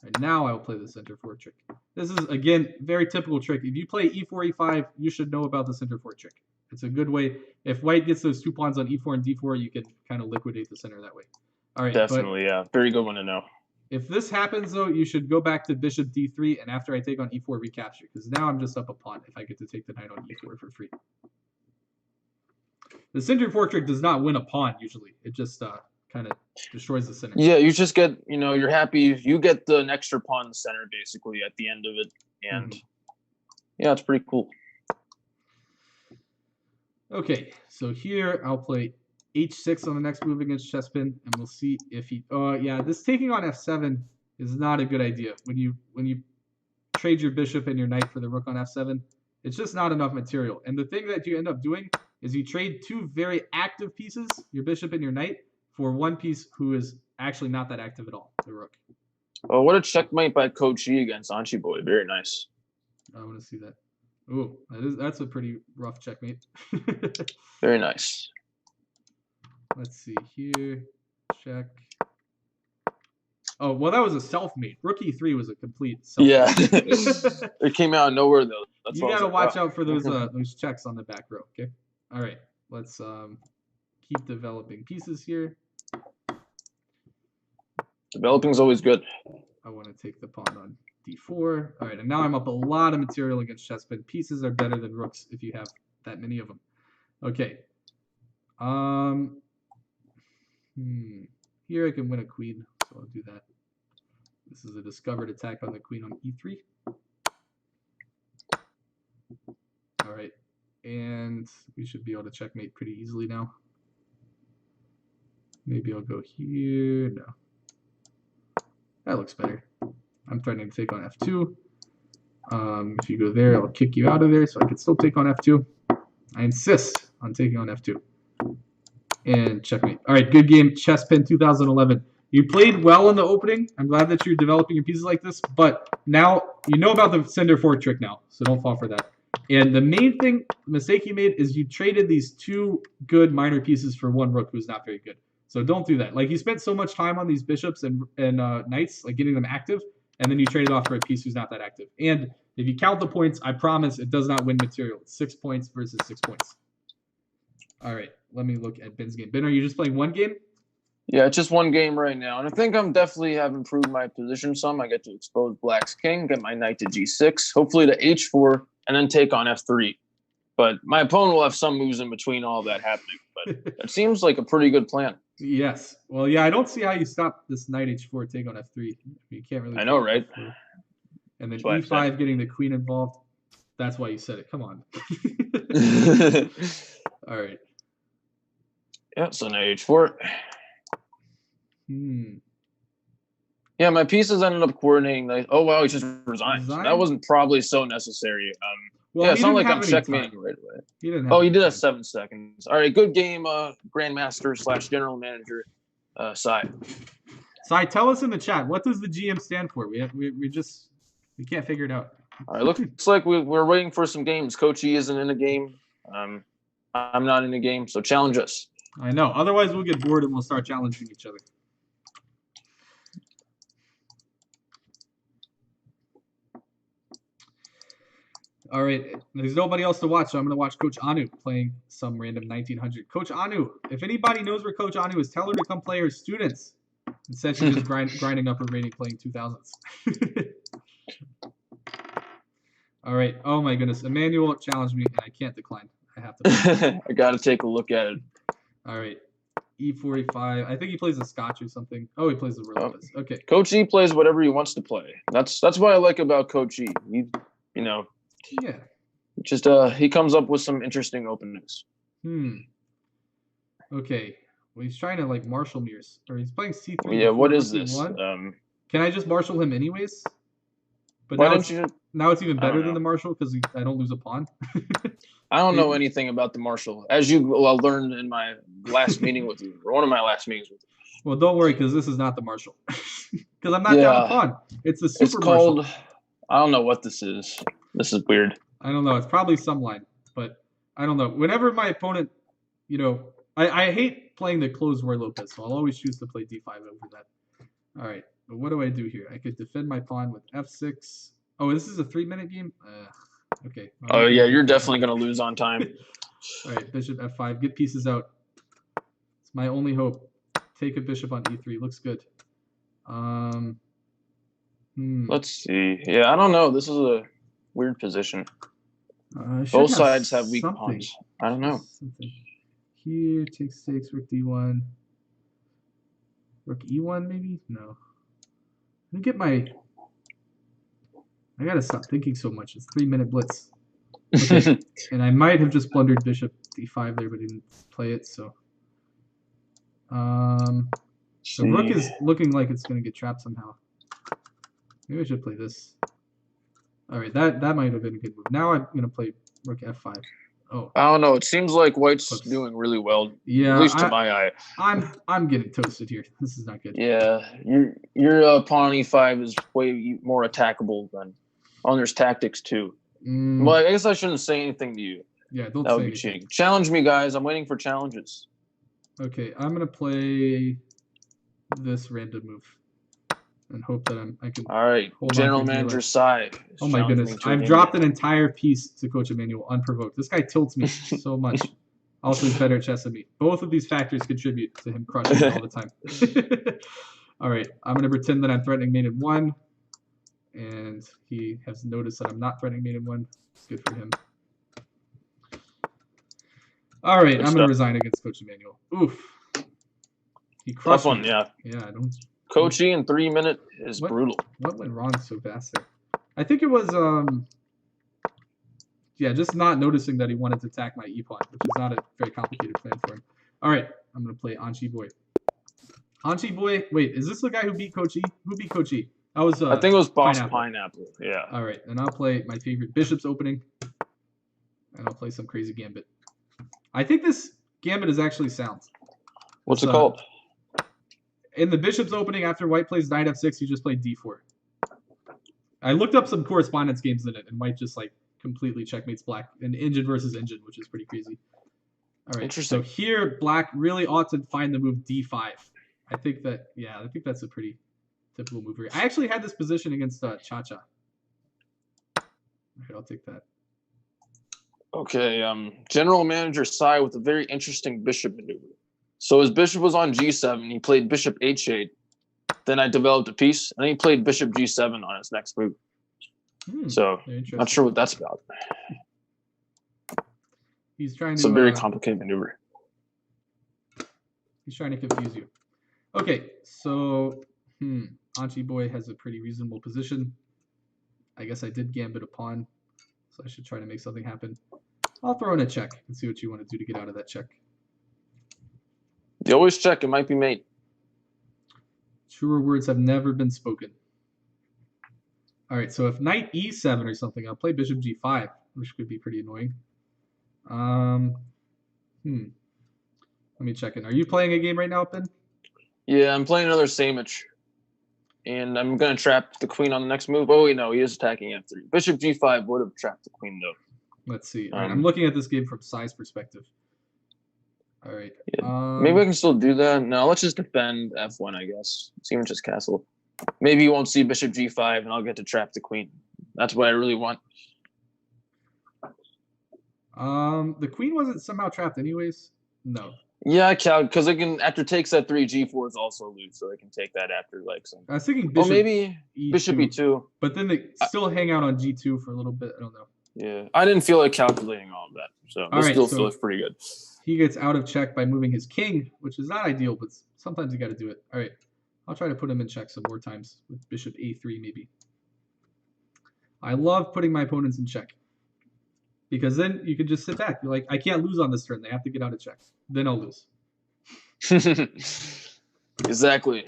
Right, now I will play the center fork trick. This is, again, very typical trick. If you play e4, e5, you should know about the center fork trick. It's a good way. If white gets those 2 pawns on e4 and d4, you can kind of liquidate the center that way. All right. Definitely, yeah. Very good one to know. If this happens, though, you should go back to bishop d3, and after I take on e4, recapture, because now I'm just up a pawn if I get to take the knight on e4 for free. The center fork trick does not win a pawn, usually. It just kind of destroys the center. Yeah, you just get, you're happy. You get the extra pawn in the center, basically, at the end of it. And, yeah, it's pretty cool. Okay, so here I'll play h6 on the next move against chesspin, and we'll see if he... yeah, this taking on f7 is not a good idea. When you trade your bishop and your knight for the rook on f7, it's just not enough material. And the thing that you end up doing is you trade 2 very active pieces, your bishop and your knight, for one piece who is actually not that active at all, the rook. Oh, what a checkmate by Coach E against Anchi Boy. Very nice. I want to see that. Oh, that's a pretty rough checkmate. Very nice. Let's see here. Check. Oh, well, that was a self-mate. Rook e3 was a complete self-mate. Yeah. It came out of nowhere, though. That's you got to watch out for those checks on the back row, okay? All right. Let's keep developing pieces here. Developing is always good. I want to take the pawn on d4. All right, and now I'm up a lot of material against chesspin. Pieces are better than rooks if you have that many of them. Okay. Here I can win a queen, so I'll do that. This is a discovered attack on the queen on e3. All right, and we should be able to checkmate pretty easily now. Maybe I'll go here. No. That looks better. I'm threatening to take on f2. If you go there, I'll kick you out of there, so I can still take on f2. I insist on taking on f2. And checkmate. All right, good game. Chesspin 2011. You played well in the opening. I'm glad that you're developing your pieces like this, but now you know about the center fork trick now, so don't fall for that. And the main mistake you made is you traded these 2 good minor pieces for one rook who's not very good. So don't do that. Like, you spent so much time on these bishops and knights, like getting them active, and then you trade it off for a piece who's not that active. And if you count the points, I promise it does not win material. It's 6 points versus 6 points. All right, let me look at Ben's game. Ben, are you just playing one game? Yeah, it's just one game right now. And I think I'm definitely have improved my position some. I get to expose Black's king, get my knight to g6, hopefully to h4, and then take on f3. But my opponent will have some moves in between all of that happening. But it seems like a pretty good plan. Yes. Well, yeah, I don't see how you stop this knight h4 take on f3. You can't really. I know, right? F4. And then e5 getting the queen involved. That's why you said it. Come on. All right. Yeah, so knight h4. Yeah, my pieces ended up coordinating. Like, oh, wow, he just resigned. So that wasn't probably so necessary. Well, yeah, it's not like I'm checkmating right away. He did have 7 seconds. All right, good game, Grandmaster / General Manager, Sai. Sai, tell us in the chat, what does the GM stand for? We can't figure it out. All right, looks like we're waiting for some games. Coach E isn't in a game. I'm not in a game, so challenge us. I know. Otherwise, we'll get bored and we'll start challenging each other. All right. There's nobody else to watch, so I'm going to watch Coach Anu playing some random 1900. Coach Anu, if anybody knows where Coach Anu is, tell her to come play her students. Instead, she's just grinding up her rating playing 2000s. All right. Oh, my goodness. Emmanuel challenged me, and I can't decline. I have to. I got to take a look at it. All right. E45. I think he plays a Scotch or something. Oh, he plays the Lopez. Okay. Coach E plays whatever he wants to play. That's what I like about Coach E. Yeah. Just he comes up with some interesting openings. Okay. Well, he's trying to like marshal me, or he's playing C3. Yeah. What is this? Can I just marshal him anyways? But why don't you? Now it's even better than the marshal because I don't lose a pawn. I don't know anything about the marshal, as you learned in my last meeting with you, or one of my last meetings with you. Well, don't worry, because this is not the marshal. Because I'm not down a pawn. It's the super It's called, I don't know what this is. This is weird. I don't know. It's probably some line, but I don't know. Whenever my opponent, I hate playing the closed Roy Lopez, so I'll always choose to play D5 over that. All right. But what do I do here? I could defend my pawn with F6. Oh, this is a 3-minute game? Okay. Oh, yeah. You're definitely going to lose on time. All right. Bishop F5. Get pieces out. It's my only hope. Take a bishop on E3. Looks good. Let's see. Yeah, I don't know. This is a weird position. Both sides have weak pawns. I don't know. Here, take 6, rook D1. Rook E1, maybe? No. Let me get my... I gotta stop thinking so much. It's 3-minute blitz. Okay. And I might have just blundered bishop D5 there, but didn't play it, so... The rook is looking like it's going to get trapped somehow. Maybe I should play this. All right, that might have been a good move. Now I'm going to play rook F5. Oh. I don't know. It seems like White's doing really well. Yeah, at least to my eye. I'm getting toasted here. This is not good. Yeah, your pawn E5 is way more attackable than there's tactics too. Well, I guess I shouldn't say anything to you. Yeah, don't that say would be cheating. Challenge me, guys. I'm waiting for challenges. Okay, I'm gonna play this random move and hope that I can. All right, General Manager Sai. Oh my goodness, I've dropped an entire piece to Coach Emmanuel unprovoked. This guy tilts me so much. Also, he's better at chess than me. Both of these factors contribute to him crushing me all the time. All right, I'm gonna pretend that I'm threatening mate in 1, and he has noticed that I'm not threatening mate in 1. It's good for him. All right, I'm going to resign against Coach Emmanuel. Oof. He crushed Tough one, me. yeah. Yeah, I don't... Coach E in 3 minutes is brutal. What went wrong so fast there? I think it was, just not noticing that he wanted to attack my e-pawn, which is not a very complicated plan for him. All right, I'm going to play Anchi Boy. Anchi Boy, wait, is this the guy who beat Coach E? Who beat Coach E? That was I think it was Boss Pineapple. Yeah. All right, and I'll play my favorite Bishop's opening, and I'll play some crazy gambit. I think this gambit is actually sound. What's it called? In the Bishop's opening, after White plays knight F6, you just play D4. I looked up some correspondence games in it, and White just like completely checkmates Black in Engine versus Engine, which is pretty crazy. All right, interesting. So here, Black really ought to find the move D5. I think that's a pretty typical move here. I actually had this position against Cha-Cha. All right, I'll take that. Okay, General Manager Sai with a very interesting bishop maneuver. So his bishop was on G7. He played bishop H8. Then I developed a piece, and then he played bishop G7 on his next move. So not sure what that's about. He's trying to. It's a very complicated maneuver. He's trying to confuse you. Okay, so Anchi Boy has a pretty reasonable position. I guess I did gambit a pawn, so I should try to make something happen. I'll throw in a check and see what you want to do to get out of that check. You always check. It might be mate. Truer words have never been spoken. All right, so if knight E7 or something, I'll play bishop G5, which could be pretty annoying. Let me check in. Are you playing a game right now, Ben? Yeah, I'm playing another Sandwich. And I'm going to trap the queen on the next move. Oh, wait, no, he is attacking F3. Bishop G5 would have trapped the queen, though. Let's see. All right, I'm looking at this game from Sai's perspective. All right. Yeah. Maybe I can still do that. No, let's just defend F1, I guess. Even just castle. Maybe you won't see bishop G5, and I'll get to trap the queen. That's what I really want. The queen wasn't somehow trapped anyways. No, Yeah, because it can after takes that 3 G4 is also lose, so they can take that after like some. I was thinking Oh, bishop maybe E2, bishop E2. but then they still hang out on G2 for a little bit. I don't know. Yeah, I didn't feel like calculating all of that, so All this right, still so feels pretty good. he gets out of check by moving his king, which is not ideal, but sometimes you got to do it. All right, I'll try to put him in check some more times with bishop A3 maybe. I love putting my opponents in check because then you can just sit back. You're like, I can't lose on this turn. They have to get out of check. Then I'll lose. Exactly.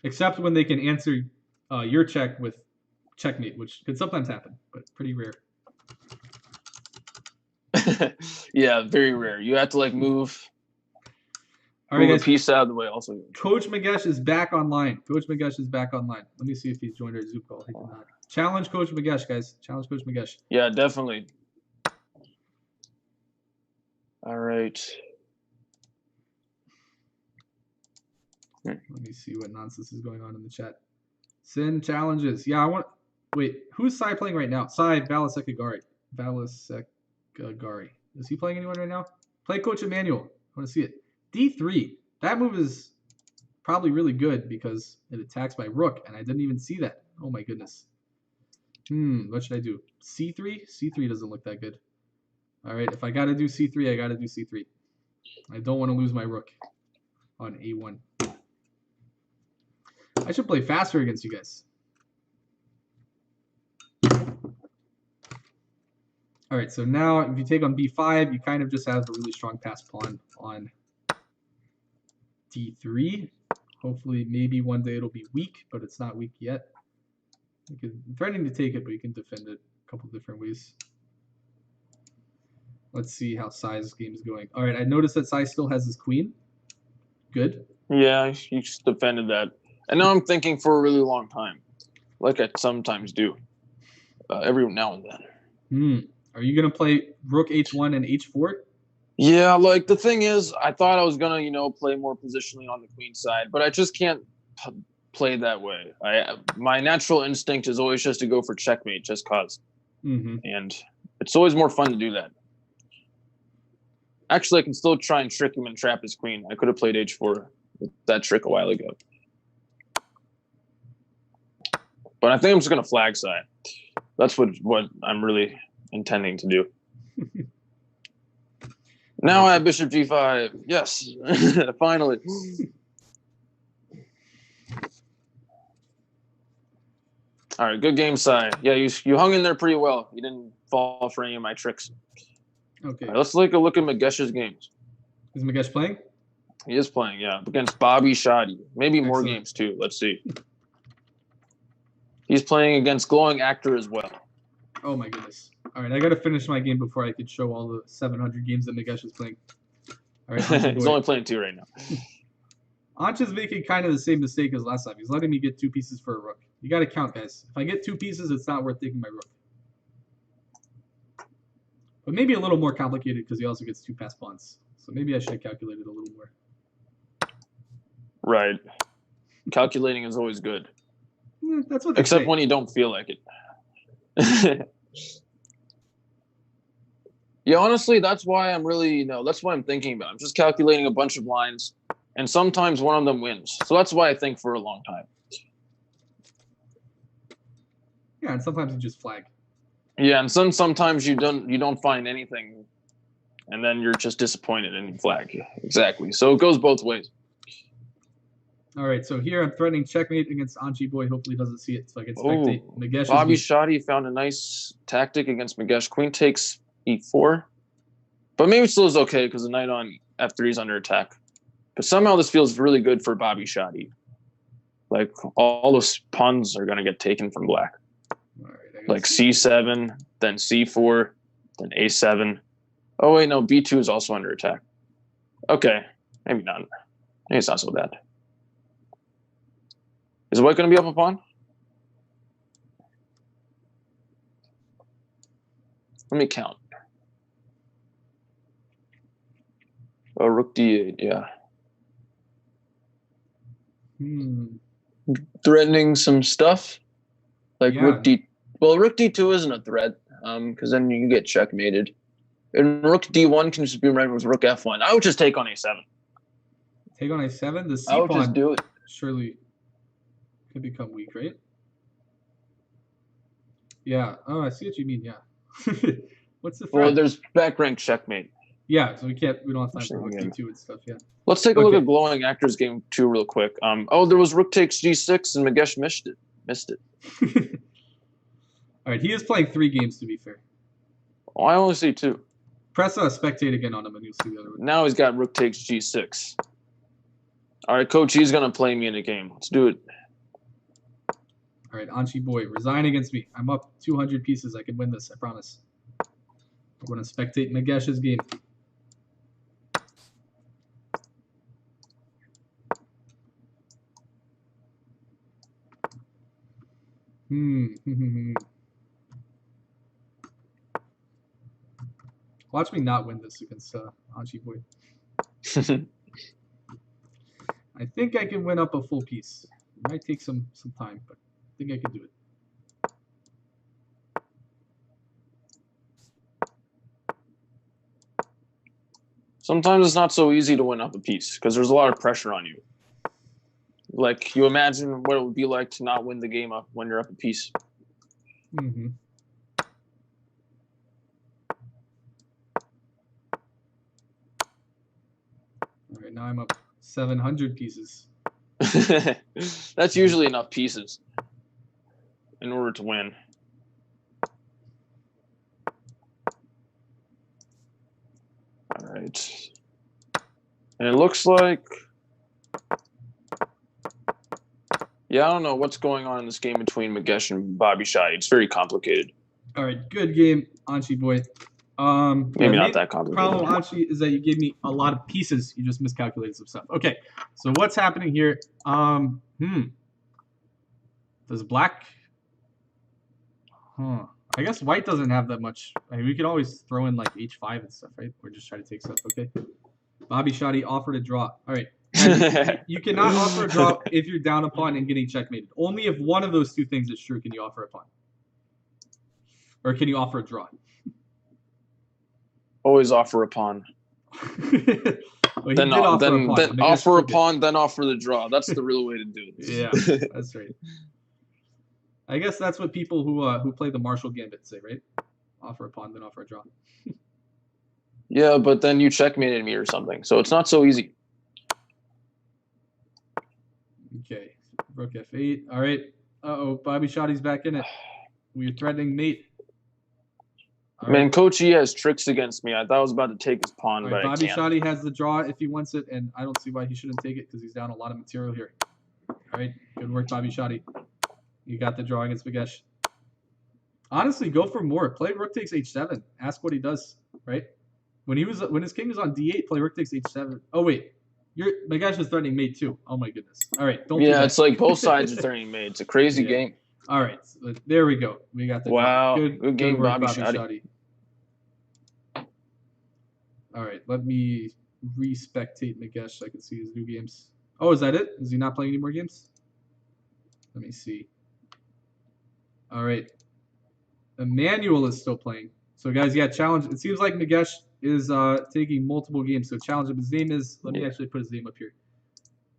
Except when they can answer your check with checkmate, which could sometimes happen, but pretty rare. Yeah, very rare. You have to like move All right, a guys. piece out of the way. Also, Coach Magesh is back online. Coach Magesh is back online. Let me see if he's joined our Zoom call. He did not. Challenge Coach Magesh, guys. Challenge Coach Magesh. Yeah, definitely. All right. Let me see what nonsense is going on in the chat. Sin challenges. Yeah, I want. Wait, who's Sai playing right now? Sai Valasekagari. Valasekagari. Is he playing anyone right now? Play Coach Emmanuel. I want to see it. D3. That move is probably really good because it attacks my rook, and I didn't even see that. Oh my goodness. What should I do? C3? C3 doesn't look that good. All right, if I got to do C3, I got to do C3. I don't want to lose my rook on A1. I should play faster against you guys. All right, so now if you take on B5, you kind of just have a really strong pass pawn on D3. Hopefully, maybe one day it'll be weak, but it's not weak yet. I'm threatening to take it, but you can defend it a couple different ways. Let's see how Sai's game is going. All right, I noticed that Sai still has his queen. Good. Yeah, you just defended that. And now I'm thinking for a really long time, like I sometimes do, every now and then. Are you going to play rook H1 and H4? Yeah, like the thing is, I thought I was going to, play more positionally on the queen side, but I just can't play that way. My natural instinct is always just to go for checkmate just cause. And it's always more fun to do that. Actually, I can still try and trick him and trap his queen. I could have played H4 with that trick a while ago. But I think I'm just going to flag side. That's what I'm really intending to do. Now I have bishop G5. Yes, finally. All right, good game, Sai. Yeah, you hung in there pretty well. You didn't fall for any of my tricks. Okay. All right, let's take a look at Magesh's games. Is Magesh playing? He is playing, yeah, against Bobby Shoddy. Maybe more Excellent. games too. Let's see. He's playing against Glowing Actor as well. Oh my goodness. All right, I got to finish my game before I could show all the 700 games that Magesh is playing. All right, he's only playing 2 right now. Anch is making kind of the same mistake as last time. He's letting me get 2 pieces for a rook. You got to count, guys. If I get 2 pieces, it's not worth taking my rook. But maybe a little more complicated because he also gets 2 pass pawns. So maybe I should have calculated a little more. Right. Calculating is always good. That's what they Except say. when you don't feel like it. Yeah, honestly, that's why I'm really, that's what I'm thinking about. I'm just calculating a bunch of lines, and sometimes one of them wins. So that's why I think for a long time. Yeah, and sometimes you just flag. Yeah, and sometimes you don't find anything, and then you're just disappointed and you flag. Exactly. So it goes both ways. All right, so here I'm threatening checkmate against Anchi Boy. Hopefully he doesn't see it, so I can spectate. Magesh Bobby Shoddy found a nice tactic against Magesh. Queen takes E4. But maybe it still is okay because the knight on F3 is under attack. But somehow this feels really good for Bobby Shoddy. Like, all those pawns are going to get taken from black. All right, like C7, then C4, then A7. Oh, wait, no, B2 is also under attack. Okay, maybe not. Maybe it's not so bad. Is white going to be up a pawn? Let me count. Oh, rook D8, yeah. Threatening some stuff. Like rook D. Well, rook D2 isn't a threat, because then you get checkmated. And rook d1 can just be read with rook f1. I would just take on a7. Take on a7. The I would just c-pawn do it. surely could become weak, right? Yeah. Oh, I see what you mean. Yeah. What's the threat? Well, there's back rank checkmate. Yeah, so we don't have time for rook d2 and stuff. Yeah. Let's take a look at Glowing Actors game 2 real quick. There was rook takes g6 and Magesh missed it. All right, he is playing 3 games to be fair. Oh, I only see 2. Press spectate again on him and you'll see the other one. Now he's got rook takes g6. All right, coach, he's gonna play me in a game. Let's do it. All right, Anchi boy, resign against me. I'm up 200 pieces. I can win this. I promise. I'm going to spectate Magesh's game. Watch me not win this against Anchi boy. I think I can win up a full piece. It might take some time, but I think I can do it. Sometimes it's not so easy to win up a piece because there's a lot of pressure on you. Like, you imagine what it would be like to not win the game up when you're up a piece. Mm-hmm. All right, now I'm up 700 pieces. That's usually enough pieces in order to win. All right. And it looks like... Yeah, I don't know what's going on in this game between Magesh and Bobby Shai. It's very complicated. All right, good game, Anchi boy. Maybe not that complicated. The problem, Anchi, is that you gave me a lot of pieces. You just miscalculated some stuff. Okay, so what's happening here? Does black... I guess white doesn't have that much. I mean, we could always throw in like h5 and stuff, right? Or just try to take stuff. Okay. Bobby Shadi offered a draw. All right. You cannot offer a draw if you're down a pawn and getting checkmated. Only if one of those two things is true can you offer a pawn. Or can you offer a draw? Always offer a pawn. Well, then offer a pawn, then offer the draw. That's the real way to do it. Yeah, that's right. I guess that's what people who play the Marshall Gambit say, right? Offer a pawn, then offer a draw. Yeah, but then you checkmated me or something, so it's not so easy. Okay, rook f8. All right. Uh-oh, Bobby Shotty's back in it. We're threatening mate. All Man, right. Coach E has tricks against me. I thought I was about to take his pawn, right, but Bobby I can't. Shotty has the draw if he wants it, and I don't see why he shouldn't take it because he's down a lot of material here. All right, good work, Bobby Shotty. You got the draw against Magesh. Honestly, go for more. Play rook takes h7. Ask what he does, right? When his king was on d8, play rook takes h7. Oh wait, Magesh is threatening mate too. Oh my goodness. All right, don't. Yeah, it's like both sides are threatening mate. It's a crazy game. All right, so there we go. We got the wow. draw. Good game, good work, Bobby Shotty. All right, let me re-spectate Magesh so I can see his new games. Oh, is that it? Is he not playing any more games? Let me see. All right. Emmanuel is still playing. So, guys, yeah, challenge. It seems like Magesh is taking multiple games. So, challenge him. His name is... Let me actually put his name up here.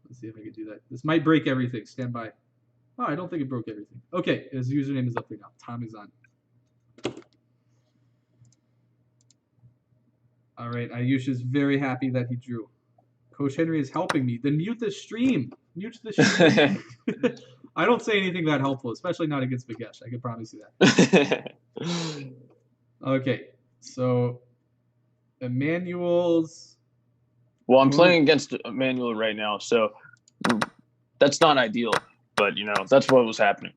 Let's see if I can do that. This might break everything. Stand by. Oh, I don't think it broke everything. Okay, his username is up there now. Tom is on. All right, Ayush is very happy that he drew. Coach Henry is helping me. Then mute the stream. Mute the stream. I don't say anything that helpful, especially not against Magesh. I can promise you that. Okay, so Emmanuel's... Well, I'm playing against Emmanuel right now, so that's not ideal. But, you know, that's what was happening.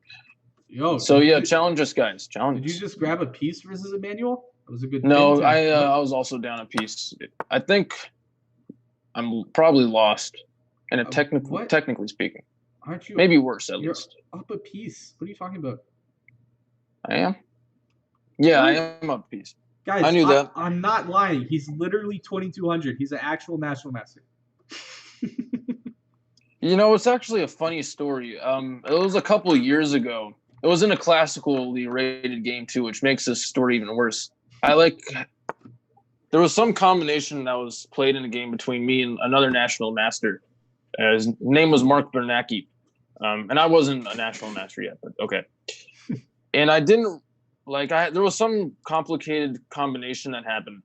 Yo, so, yeah, challenge us, guys. Challenge us. Did you just grab a piece versus Emmanuel? It was a good... No, I was also down a piece. I think I'm probably lost, and technically speaking. Aren't you? Maybe worse, at least. Up a piece. What are you talking about? I am? Yeah, I am up a piece. Guys, I knew that. I'm not lying. He's literally 2,200. He's an actual national master. You know, it's actually a funny story. It was a couple of years ago. It was in a classically rated game, too, which makes this story even worse. I there was some combination that was played in a game between me and another national master. His name was Mark Bernacki. And I wasn't a national master yet, but okay. And I didn't there was some complicated combination that happened.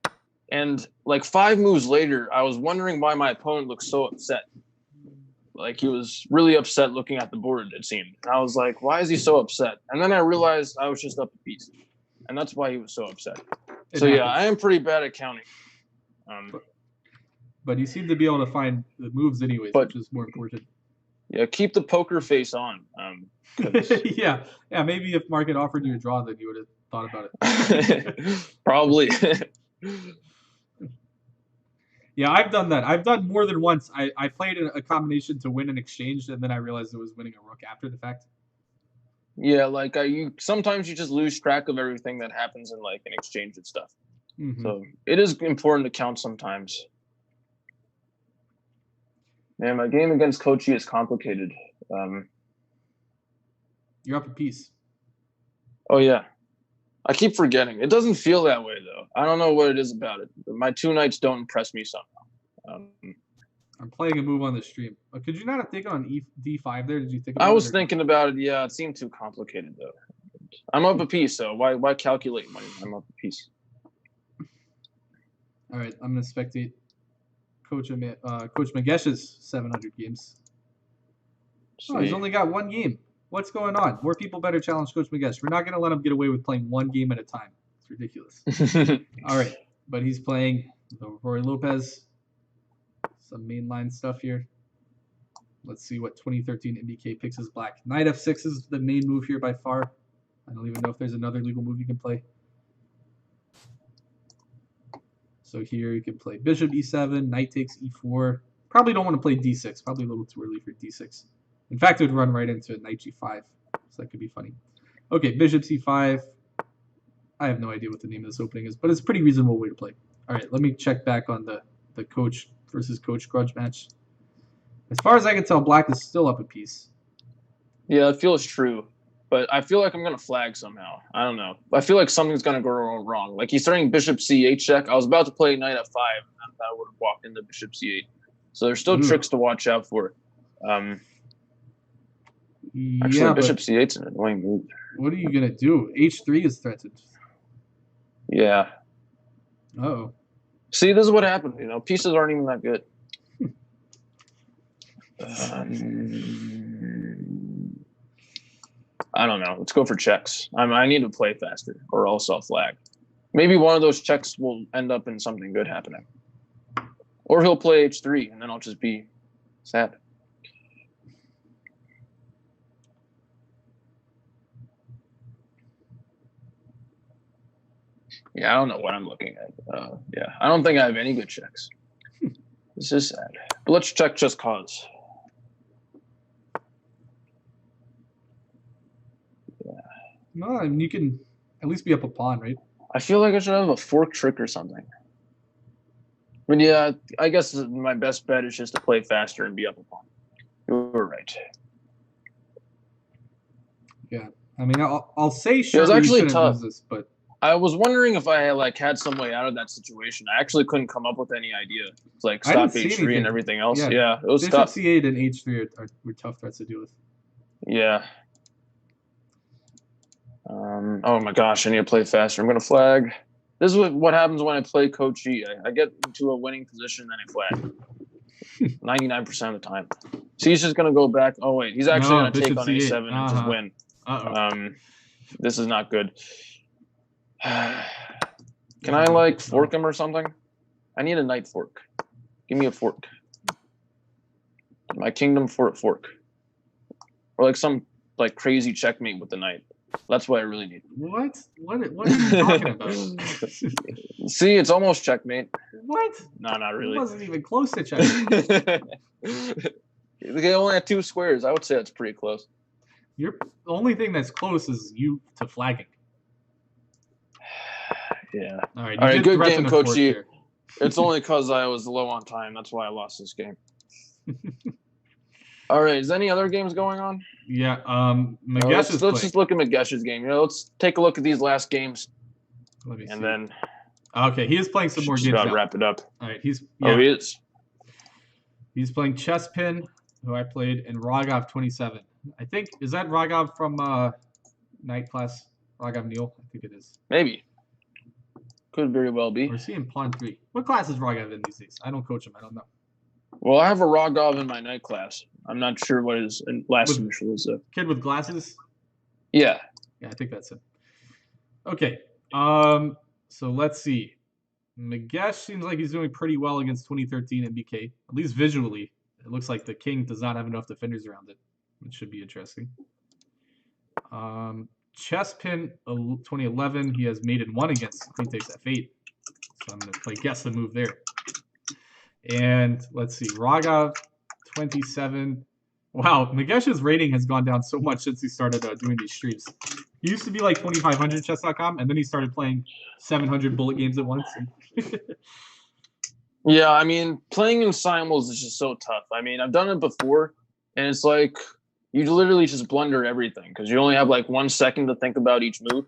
And like 5 moves later, I was wondering why my opponent looked so upset. Like he was really upset looking at the board, it seemed. And I was like, why is he so upset? And then I realized I was just up a piece. And that's why he was so upset. Yeah, I am pretty bad at counting. But you seem to be able to find the moves anyways, which is more important. Yeah, keep the poker face on. yeah, maybe if Mark had offered you a draw, then you would have thought about it. Probably. Yeah, I've done that. I've done more than once. I played a combination to win an exchange, and then I realized it was winning a rook after the fact. Yeah, like sometimes you just lose track of everything that happens in like an exchange and stuff. Mm-hmm. So it is important to count sometimes. Man, my game against Kochi is complicated. You're up a piece. Oh, yeah. I keep forgetting. It doesn't feel that way, though. I don't know what it is about it. My 2 knights don't impress me somehow. I'm playing a move on the stream. Could you not have taken on D5 there? Did you think about it? I was thinking about it. Yeah, it seemed too complicated, though. I'm up a piece, so why calculate money? I'm up a piece. All right, I'm going to spectate Coach Magesh's 700 games. Oh, he's only got 1 game. What's going on? More people better challenge Coach Magesh. We're not going to let him get away with playing 1 game at a time. It's ridiculous. All right, but he's playing Rory Lopez. Some mainline stuff here. Let's see what 2013 MBK picks as black. Knight F6 is the main move here by far. I don't even know if there's another legal move you can play. So here you can play Bishop E7, Knight takes E4. Probably don't want to play D6. Probably a little too early for D6. In fact, it would run right into Knight G5. So that could be funny. Okay, Bishop C5. I have no idea what the name of this opening is, but it's a pretty reasonable way to play. All right, let me check back on the coach versus coach grudge match. As far as I can tell, black is still up a piece. Yeah, it feels true. But I feel like I'm going to flag somehow. I don't know. I feel like something's going to go wrong. Like he's starting Bishop C8 check. I was about to play Knight F5, and I would have walked into Bishop C8. So there's still tricks to watch out for. Actually, Bishop C8 is an annoying move. What are you going to do? H3 is threatened. Yeah. Uh-oh. See, this is what happened. You know, pieces aren't even that good. I don't know. Let's go for checks. I need to play faster, or else I'll flag. Maybe one of those checks will end up in something good happening. Or he'll play H3, and then I'll just be sad. Yeah, I don't know what I'm looking at. Yeah, I don't think I have any good checks. This is sad. But let's check just cause. No, I mean, you can at least be up a pawn, right? I feel like I should have a fork trick or something. But yeah, I guess my best bet is just to play faster and be up a pawn. You're right. Yeah, I mean, I'll say sure. It was actually tough. This, but I was wondering if I had some way out of that situation. I actually couldn't come up with any idea. It's like stop H3 and everything else. Yeah, it was Bishop tough. C8 and H3 were tough threats to deal with. Yeah. Oh my gosh, I need to play faster. I'm going to flag. This is what happens when I play Coach G. I get into a winning position, then I flag. 99% of the time. So he's just going to go back. Oh, wait. He's actually going to take on A7 and just win. This is not good. Can I, like, fork him or something? I need a knight fork. Give me a fork. My kingdom fork. Or, like, some, like, crazy checkmate with the knight. That's what I really need. What? What are you talking about? See, it's almost checkmate. What? No, not really. It wasn't even close to checkmate. They only had 2 squares. I would say that's pretty close. The only thing that's close is you to flagging. Yeah. All right, good game, Coach G. It's only because I was low on time. That's why I lost this game. All right. Is any other games going on? Yeah. Magesh let's just look at Magesh's game. Let's take a look at these last games. Let me see. Then Okay, he is playing some more Just games about now. wrap it up. All right, he's Oh, he is. He's playing Chesspin, who I played, and Rogov 27. I think is that Rogov from night class? Rogov Neal? I think it is. Maybe. Could very well be. Or is he in Pawn 3? What class is Rogov in these days? I don't coach him. I don't know. Well, I have a Rogov in my night class. I'm not sure what his last initial is, though. Kid with glasses? Yeah. Yeah, I think that's him. Okay. So let's see. Magesh seems like he's doing pretty well against 2013 MBK. At least visually. It looks like the king does not have enough defenders around it, which should be interesting. Chesspin 2011, he has mate in 1 against queen takes f8. So I'm going to play guess the move there. And let's see, Rogov 27. Wow, Magesh's rating has gone down so much since he started doing these streams. He used to be like 2,500 chess.com, and then he started playing 700 bullet games at once. Yeah, I mean, playing in simul's is just so tough. I mean, I've done it before, and it's like you literally just blunder everything because you only have like 1 second to think about each move,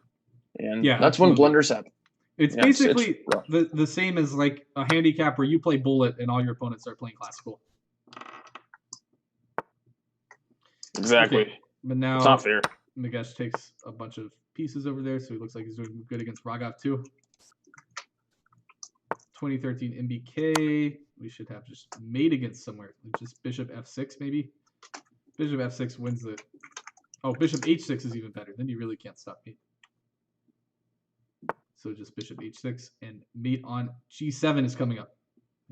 and yeah, that's when blunders happen. It's basically the same as like a handicap where you play bullet and all your opponents are playing classical. Exactly. Okay, but now it's not fair. Magesh takes a bunch of pieces over there, so he looks like he's doing good against Rogov too. 2013 MBK. We should have just mate against somewhere. Just bishop f6 maybe. Bishop f6 wins the. Oh, bishop h6 is even better. Then you really can't stop me. So just bishop h6 and mate on g7 is coming up.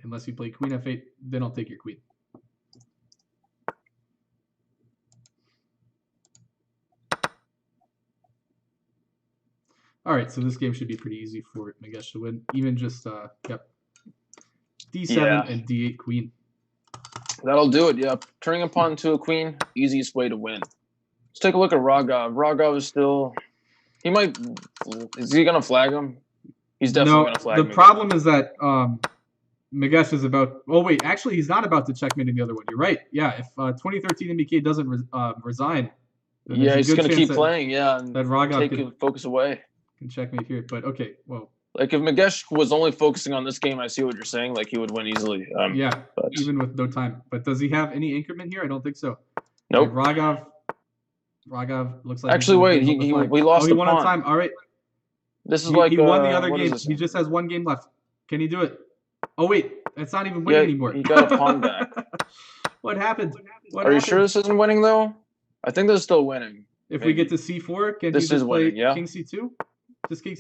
Unless you play queen f8, then I'll take your queen. All right, so this game should be pretty easy for Magesh to win. Even just, yep, d7 and d8 queen. That'll do it, yep. Turning a pawn to a queen, easiest way to win. Let's take a look at Rogov. Rogov is still, he might, is he going to flag him? He's definitely going to flag him. The problem is that Magesh is about, oh wait, actually he's not about to checkmate in the other one. You're right. Yeah, if 2013 MBK doesn't resign. Yeah, he's going to keep playing, yeah. And that Rogov take focus away. Can checkmate here, but okay, well. Like if Magesh was only focusing on this game, I see what you're saying. Like he would win easily. Yeah, even with no time. But does he have any increment here? I don't think so. Nope. Like Rogov looks like. Actually, wait. We lost. Oh, he won on time. All right. This is he won the other game. He just has 1 game left. Can he do it? Oh wait, it's not even winning anymore. He got a pawn back. What happened? Are you sure this isn't winning though? I think this is still winning. If we get to c4, can this he just play winning, yeah. king c2? This king.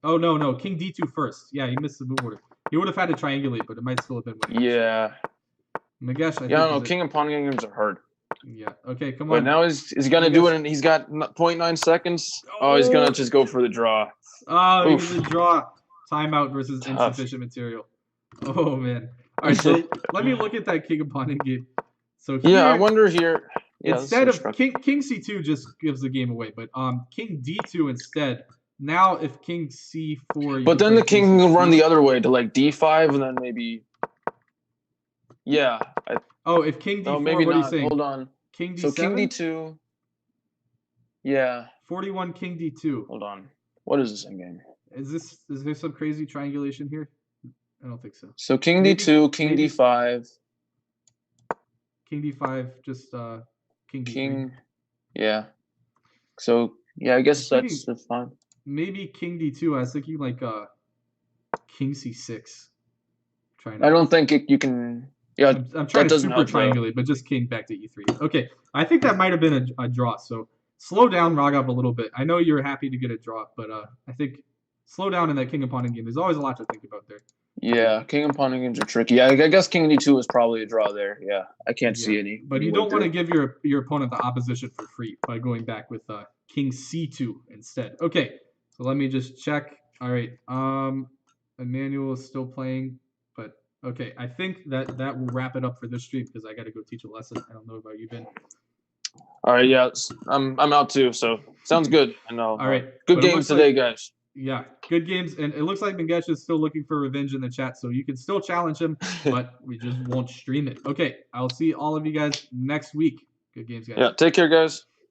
Oh no, king d2 first. Yeah, he missed the move order. He would have had to triangulate, but it might still have been winning. Yeah. Magesh, I think. No, king and pawn games are hard. Yeah. Okay, come But on. now he's gonna do it, and he's got 0.9 seconds. Oh, he's gonna just go for the draw. Oh, he's a draw. Timeout versus insufficient material. Oh man. All right, so let me look at that king and pawn game. So here, I wonder here. Yeah, instead of king c2 just gives the game away, but king d2 instead. Now if king c4. But then the king can run the other way to like d5 and then maybe. Yeah. If king d4. Maybe what not. Are you saying? Hold on. King d7. So king d2. Yeah. 41 king d2. Hold on. What is this in game? Is there some crazy triangulation here? I don't think so. So king d2, king d5. King d5, just king d3. King. Yeah. So yeah, I guess that's fine. Maybe king d2. I was thinking like king c6. I don't think you can. Yeah, I'm trying to super triangulate, but just king back to e3. Okay, I think that might have been a draw. So slow down Rogov a little bit. I know you're happy to get a draw, but I think slow down in that king and pawn game. There's always a lot to think about there. Yeah, king and pawn games are tricky. Yeah, I guess king d2 is probably a draw there. Yeah, I can't see any. But you don't want to give your opponent the opposition for free by going back with king c2 instead. Okay, so let me just check. All right, Emmanuel is still playing, but okay, I think that will wrap it up for this stream because I got to go teach a lesson. I don't know about you, Ben. All right, yeah, I'm out too. So sounds good. And all right, good games today, guys. Yeah, good games, and it looks like Magesh is still looking for revenge in the chat, so you can still challenge him, but we just won't stream it. Okay, I'll see all of you guys next week. Good games, guys. Yeah, take care, guys.